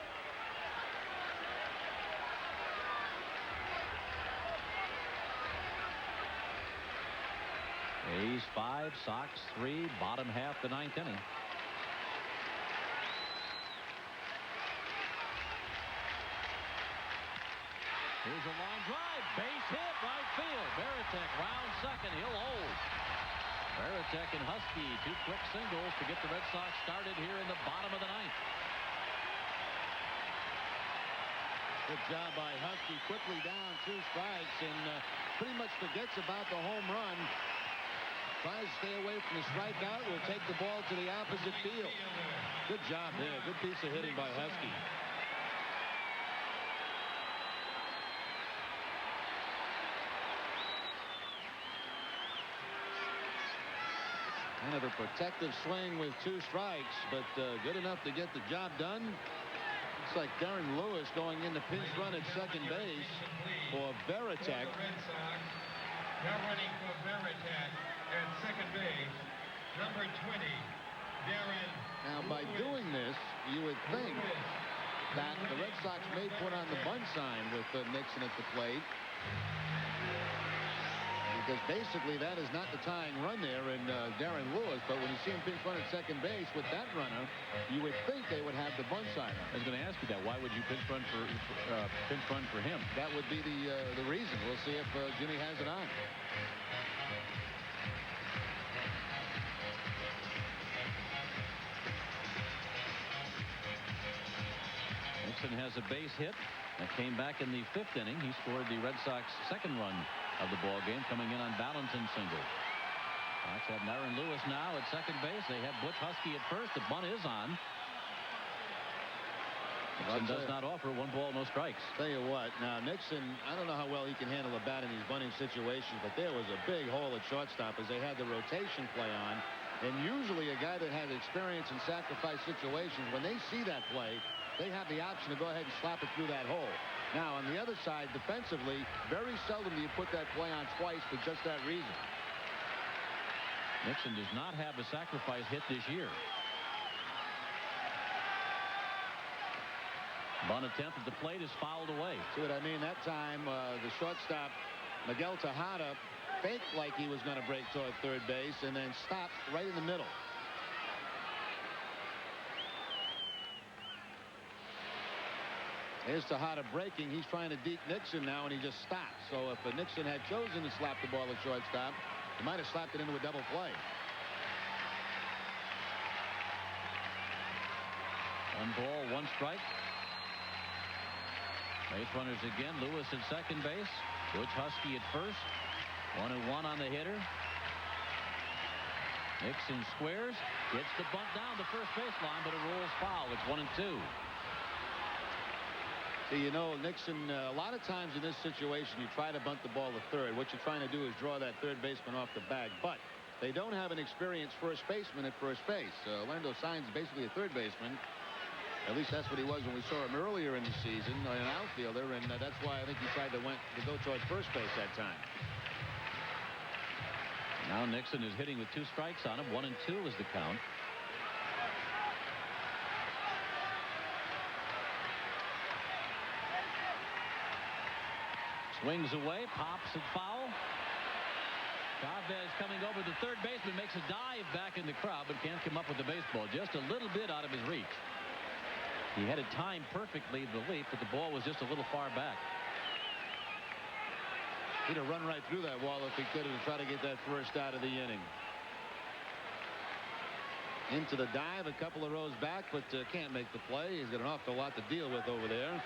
A's 5, Sox 3, bottom half the 9th inning. Here's a long drive, base hit, right field. Varitek round second, he'll hold. Varitek and Husky, 2 quick singles to get the Red Sox started here in the bottom of the 9th. Good job by Husky, quickly down 2 strikes, and pretty much forgets about the home run. Tries to stay away from the strikeout. Will take the ball to the opposite field. Good job there. Good piece of hitting by Husky. Kind of a protective swing with 2 strikes, but good enough to get the job done. Looks like Darren Lewis going in the pinch run at second base for Varitek. Now running for Varitek at second base, number 20, Darren. Now, by doing this, you would think that the Red Sox may put on the bunt sign with Nixon at the plate. Because basically that is not the tying run there in Darren Lewis, but when you see him pinch run at second base with that runner, you would think they would have the bunt sign on. I was going to ask you that. Why would you pinch run for him? That would be the reason. We'll see if Jimmy has it on. Nixon has a base hit that came back in the 5th inning. He scored the Red Sox 2nd run of the ball game, coming in on Valentin's single. Sox have Darren Lewis now at second base. They have Butch Husky at first. The bunt is on. Nixon does not offer. 1 ball, no strikes. Tell you what, now Nixon, I don't know how well he can handle a bat in these bunting situations, but there was a big hole at shortstop as they had the rotation play on. And usually a guy that has experience in sacrifice situations, when they see that play, they have the option to go ahead and slap it through that hole. Now, on the other side, defensively, very seldom do you put that play on twice for just that reason. Nixon does not have a sacrifice hit this year. Bunt attempt at the plate is fouled away. See what I mean? That time, the shortstop, Miguel Tejada, faked like he was going to break toward third base and then stopped right in the middle. Here's Tejada breaking. He's trying to deke Nixon now, and he just stops. So if Nixon had chosen to slap the ball at shortstop, he might have slapped it into a double play. 1 ball, 1 strike. Base runners again. Lewis at second base. Butch Husky at first. 1-1 on the hitter. Nixon squares. Gets the bunt down the first baseline, but it rolls foul. It's 1-2. You know, Nixon, a lot of times in this situation, you try to bunt the ball to third. What you're trying to do is draw that third baseman off the bag. But they don't have an experienced first baseman at first base. Orlando Saenz is basically a third baseman. At least that's what he was when we saw him earlier in the season, an outfielder. And that's why I think he tried to go towards first base that time. Now Nixon is hitting with 2 strikes on him. 1-2 is the count. Swings away, pops and foul. Chavez coming over the third baseman, makes a dive back in the crowd, but can't come up with the baseball. Just a little bit out of his reach. He had it timed perfectly, the leap, but the ball was just a little far back. He'd have run right through that wall if he could have tried to get that first out of the inning. Into the dive, a couple of rows back, but can't make the play. He's got an awful lot to deal with over there.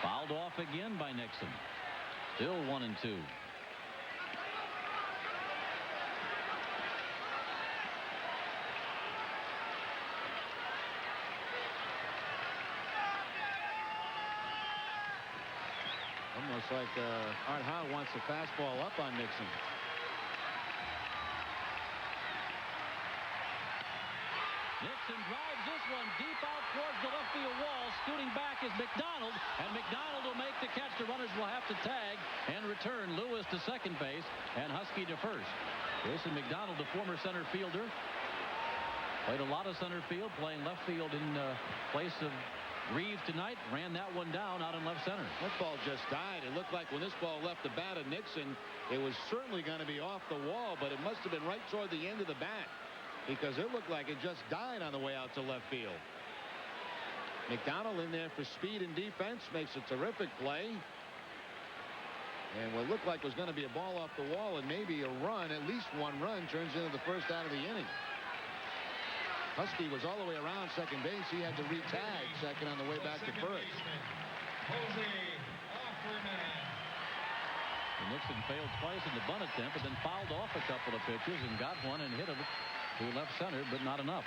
Fouled off again by Nixon. Still 1-2. Almost like Art Howe wants the fastball up on Nixon. Nixon drives this one deep out towards the left field wall. Scooting back is McDonald, and McDonald will make the catch. The runners will have to tag and return. Lewis to second base and Husky to first. Jason McDonald, the former center fielder, played a lot of center field, playing left field in place of Reeves tonight. Ran that one down out in left center. That ball just died. It looked like when this ball left the bat of Nixon, it was certainly going to be off the wall, but it must have been right toward the end of the bat, because it looked like it just died on the way out to left field. McDonald in there for speed and defense, makes a terrific play. And what looked like was going to be a ball off the wall and maybe a run, at least one run, turns into the first out of the inning. Husky was all the way around second base. He had to re-tag second on the way back to first. Jose Offerman. Nixon failed twice in the bunt attempt, but then fouled off a couple of pitches and got one and hit it to left center, but not enough.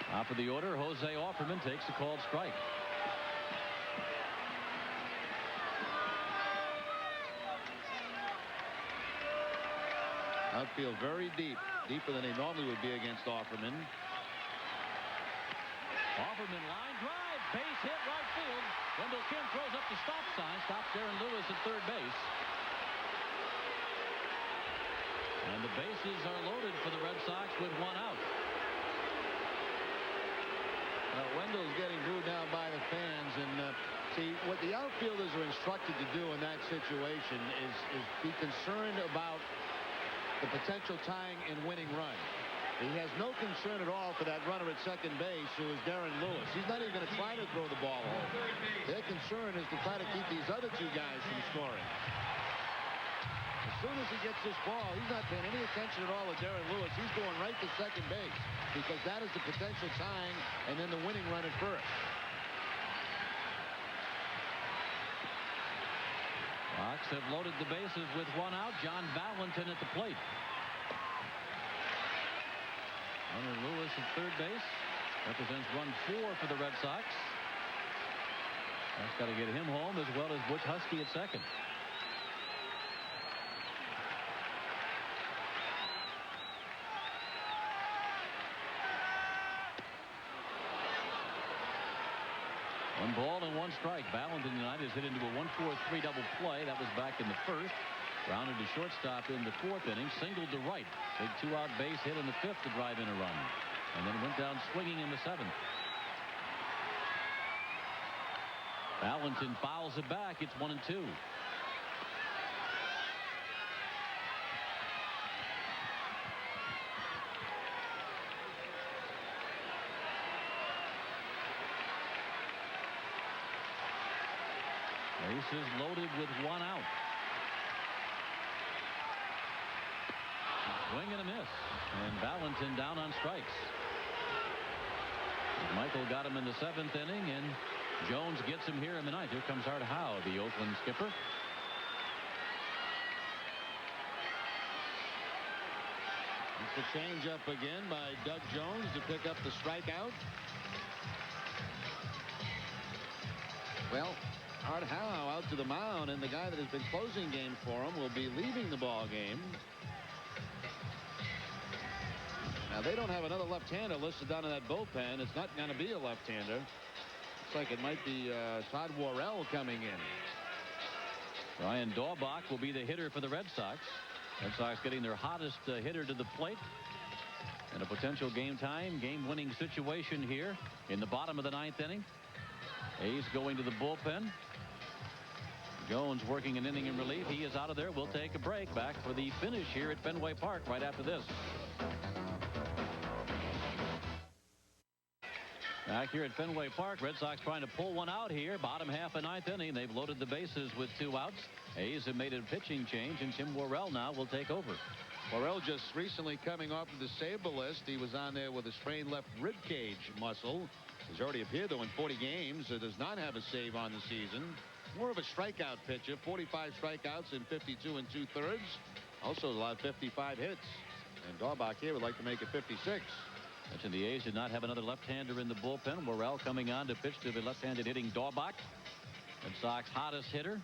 Top of the order, Jose Offerman takes a called strike. Outfield very deep, deeper than they normally would be against Offerman. Offerman line drive, base hit right field. Wendell Kim throws up the stop sign, stops Darren Lewis at third base. And the bases are loaded for the Red Sox with one out. Wendell's getting booed now by the fans, and see what the outfielders are instructed to do in that situation is be concerned about the potential tying and winning run. He has no concern at all for that runner at second base, who is Darren Lewis. He's not even going to try to throw the ball home. Their concern is to try to keep these other two guys from scoring. As soon as he gets this ball, he's not paying any attention at all to Darren Lewis. He's going right to second base, because that is the potential tying and then the winning run at first. Sox have loaded the bases with one out. John Valentin at the plate. Hunter Lewis at third base. Represents run 4 for the Red Sox. That's got to get him home, as well as Butch Husky at second. One ball and one strike. Valentin tonight has hit into a 1-4-3 double play. That was back in the first. Rounded to shortstop in the 4th inning. Singled to right. Big 2-out base hit in the 5th to drive in a run. And then went down swinging in the 7th. Valentin fouls it back. It's 1-2. Bases loaded with one out. Swing and a miss. And Valentin down on strikes. Michael got him in the 7th inning, and Jones gets him here in the 9th. Here comes Art Howe, the Oakland skipper. It's a change up again by Doug Jones to pick up the strikeout. Well, Art Howe out to the mound, and the guy that has been closing games for him will be leaving the ball game. Now, they don't have another left-hander listed down in that bullpen. It's not going to be a left-hander. Looks like it might be Todd Worrell coming in. Brian Daubach will be the hitter for the Red Sox. Red Sox getting their hottest hitter to the plate. And a potential game-winning situation here in the bottom of the 9th inning. A's going to the bullpen. Jones working an inning in relief. He is out of there. We'll take a break. Back for the finish here at Fenway Park right after this. Back here at Fenway Park, Red Sox trying to pull one out here. Bottom half of 9th inning. They've loaded the bases with 2 outs. A's have made a pitching change, and Tim Worrell now will take over. Worrell just recently coming off of the disabled list. He was on there with a sprained left rib cage muscle. He's already appeared, though, in 40 games. Does not have a save on the season. More of a strikeout pitcher. 45 strikeouts in 52 2/3. Also allowed 55 hits. And Daubach here would like to make it 56. Mentioned the A's did not have another left-hander in the bullpen. Worrell coming on to pitch to the left-handed hitting Daubach. Red Sox hottest hitter.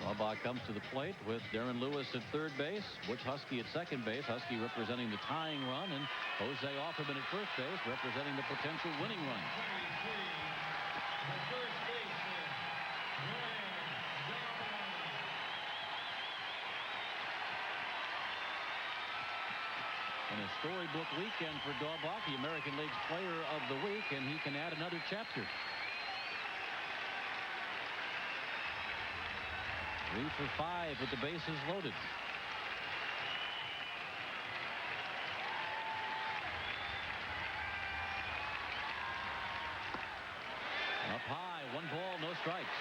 Daubach comes to the plate with Darren Lewis at third base. Butch Husky at second base. Husky representing the tying run, and Jose Offerman at first base representing the potential winning run. And a storybook weekend for Daubach, the American League's Player of the Week, and he can add another chapter. 3 for 5 with the bases loaded. Up high, 1 ball, no strikes.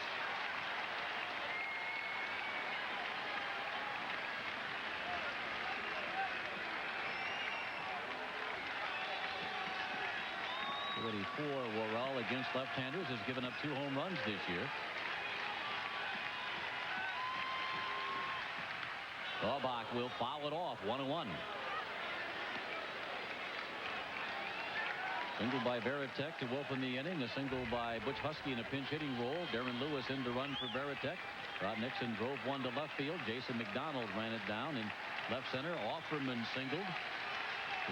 Already 4 Worrell against left-handers, has given up 2 home runs this year. Daubach will foul it off. 1-1. Single by Varitek to open the inning. A single by Butch Husky in a pinch hitting role. Darren Lewis in to run for Varitek. Rod Nixon drove one to left field. Jason McDonald ran it down in left center. Offerman singled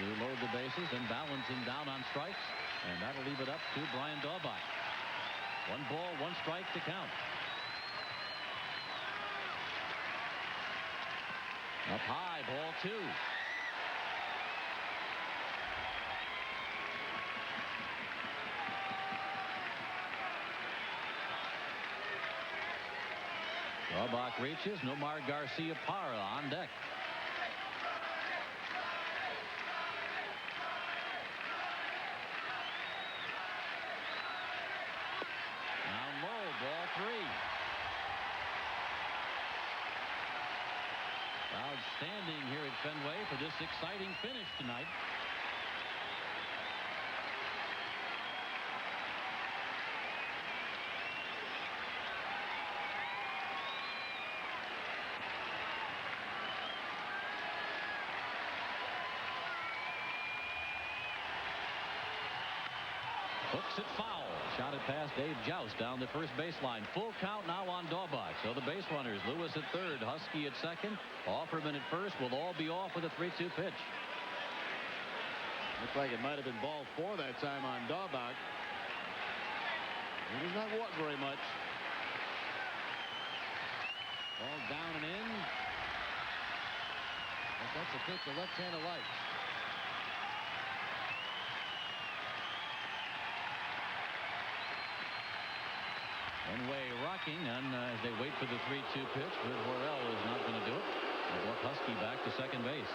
to load the bases, and Valentin down on strikes. And that'll leave it up to Brian Daubach. 1 ball, 1 strike to count. Up high, ball 2. Daubach reaches. Nomar Garciaparra on deck. Down low, ball 3. Crowd standing here at Fenway for this exciting finish tonight. Hooks it foul. Shot it past Dave Joust down the first baseline. Full count now on Daubach. So the base runners, Lewis at third, Husky at second, Offerman at first, will all be off with a 3-2 pitch. Looks like it might have been ball 4 that time on Daubach. He does not walk very much. Ball down and in. That's a pitch to left-handed light. Fenway rocking, and as they wait for the 3-2 pitch, but Worrell is not going to do it. They walk Husky back to second base.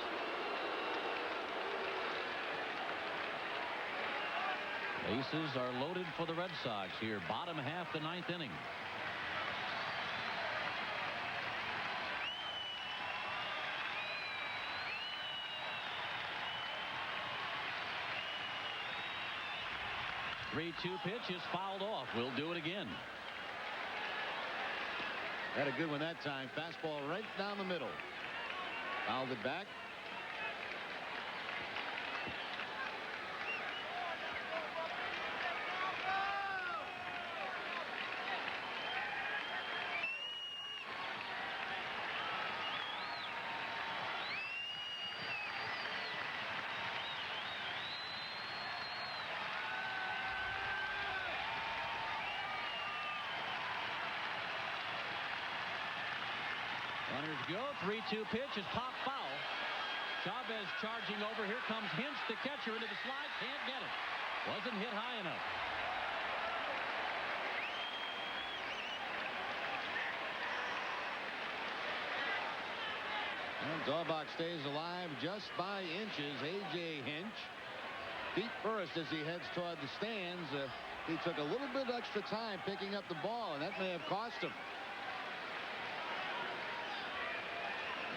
Bases are loaded for the Red Sox here, bottom half the 9th inning. The 3-2 pitch is fouled off. We'll do it again. Had a good one that time. Fastball right down the middle. Fouled it back. go. 3-2 pitch is pop foul. Chavez charging over. Here comes Hinch, the catcher, into the slide. Can't get it. Wasn't hit high enough. And Daubach stays alive just by inches. A.J. Hinch, feet first as he heads toward the stands. He took a little bit extra time picking up the ball, and that may have cost him.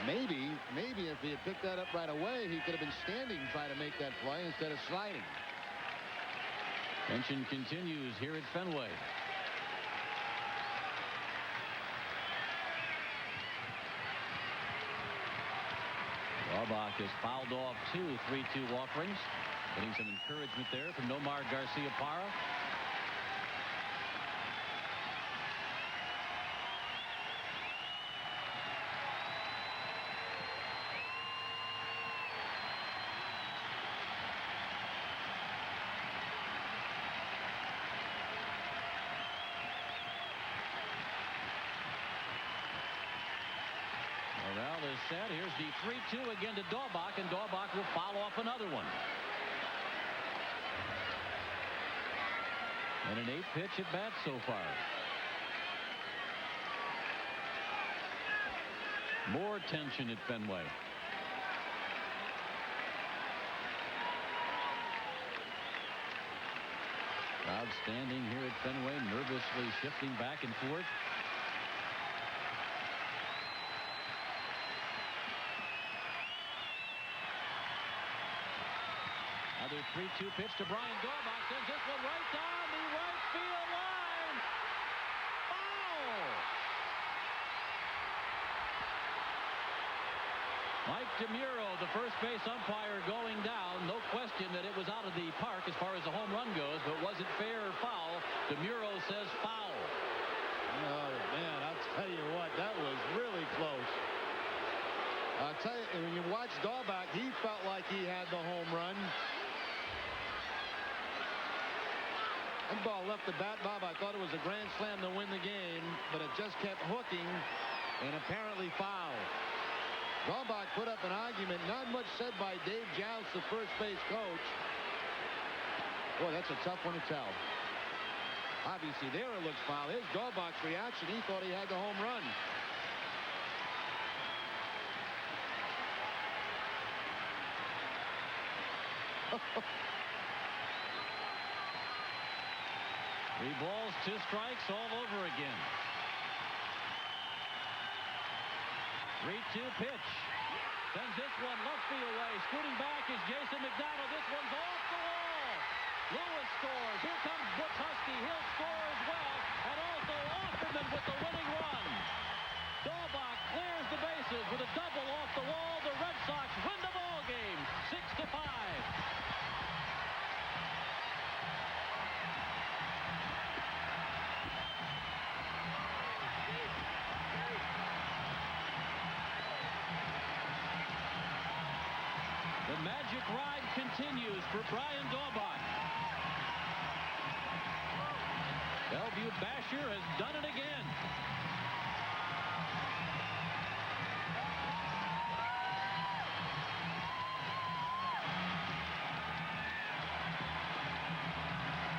Maybe if he had picked that up right away, he could have been standing trying to make that play instead of sliding. Tension continues here at Fenway. Daubach has fouled off 2 3-2 offerings. Getting some encouragement there from Nomar Garciaparra. Morale is set. Here's the 3-2 again to Daubach, and Daubach will foul off another one. And an 8-pitch at bat so far. More tension at Fenway. Crowd standing here at Fenway, nervously shifting back and forth. Another 3-2 pitch to Brian Daubach. Sends this one right down the right field line. Foul! Mike DeMuro, the first base umpire, going down. No question that it was out of the park as far as the home run goes, but was it fair or foul? DeMuro says foul. Oh, man, I'll tell you what, that was really close. I'll tell you, when you watch Daubach, he felt like he had the home run. That ball left the bat, Bob. I thought it was a grand slam to win the game, but it just kept hooking and apparently fouled. Daubach put up an argument. Not much said by Dave Joust, the first base coach. Boy, that's a tough one to tell. Obviously, there it looks foul. Here's Daubach's reaction. He thought he had the home run. Three balls, 2 strikes, all over again. 3-2 pitch. Sends this one left field way. Scooting back is Jason McDonald. This one's off the wall. Lewis scores. Here comes Butch Husky. He'll score as well. And also Offerman with the winning run. Daubach clears the bases with a double off the wall. The Red Sox win the ball game, 6-5. The magic ride continues for Brian Daubach. Bellevue Basher has done it again.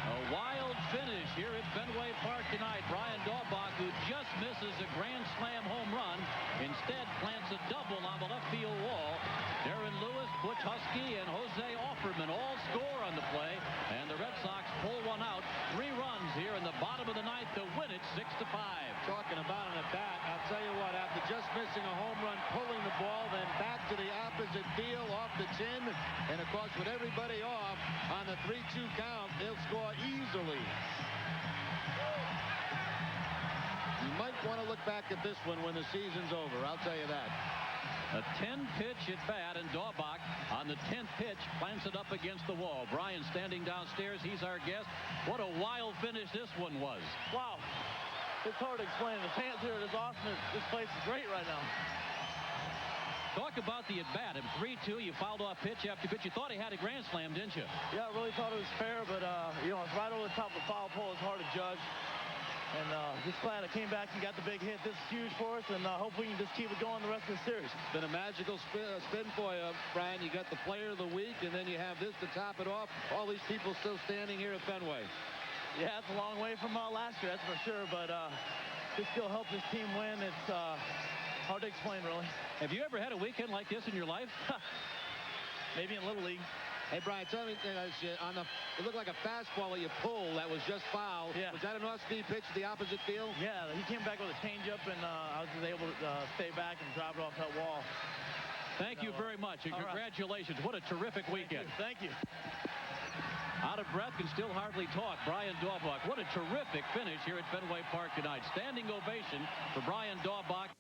A wild finish here at Fenway Park tonight. Brian Daubach, who just misses a grand slam home run, instead plants a double on the left field wall. Darren Lewis, Butch Husky, and Jose Offerman all score on the play, and the Red Sox pull one out. 3 runs here in the bottom of the ninth to win it 6-5. Talking about an at-bat, I'll tell you what, after just missing a home run, pulling the ball, then back to the opposite field, off the chin, and of course with everybody off on the 3-2 count, they'll score easily. You might want to look back at this one when the season's over, I'll tell you that. A 10-pitch at bat, and Daubach on the 10th pitch plants it up against the wall. Brian standing downstairs. He's our guest. What a wild finish this one was. Wow. It's hard to explain. The fans here, this awesome. This place is great right now. Talk about the at-bat. At 3-2, you fouled off pitch after pitch. You thought he had a grand slam, didn't you? Yeah, I really thought it was fair, but, you know, it's right over the top of the foul pole. It's hard to judge. And just glad I came back and got the big hit. This is huge for us, and hope we can just keep it going the rest of the series. It's been a magical spin for you, Brian. You got the player of the week, and then you have this to top it off. All these people still standing here at Fenway. Yeah, it's a long way from last year, that's for sure, but this still helped this team win. It's hard to explain, really. Have you ever had a weekend like this in your life? Maybe in Little League. Hey, Brian, tell me, it looked like a fastball that you pulled that was just fouled. Yeah. Was that an off-speed pitch to the opposite field? Yeah, he came back with a changeup, and I was able to stay back and drop it off that wall. Thank you very much, and congratulations. What a terrific weekend. Thank you. Out of breath, can still hardly talk. Brian Daubach. What a terrific finish here at Fenway Park tonight. Standing ovation for Brian Daubach.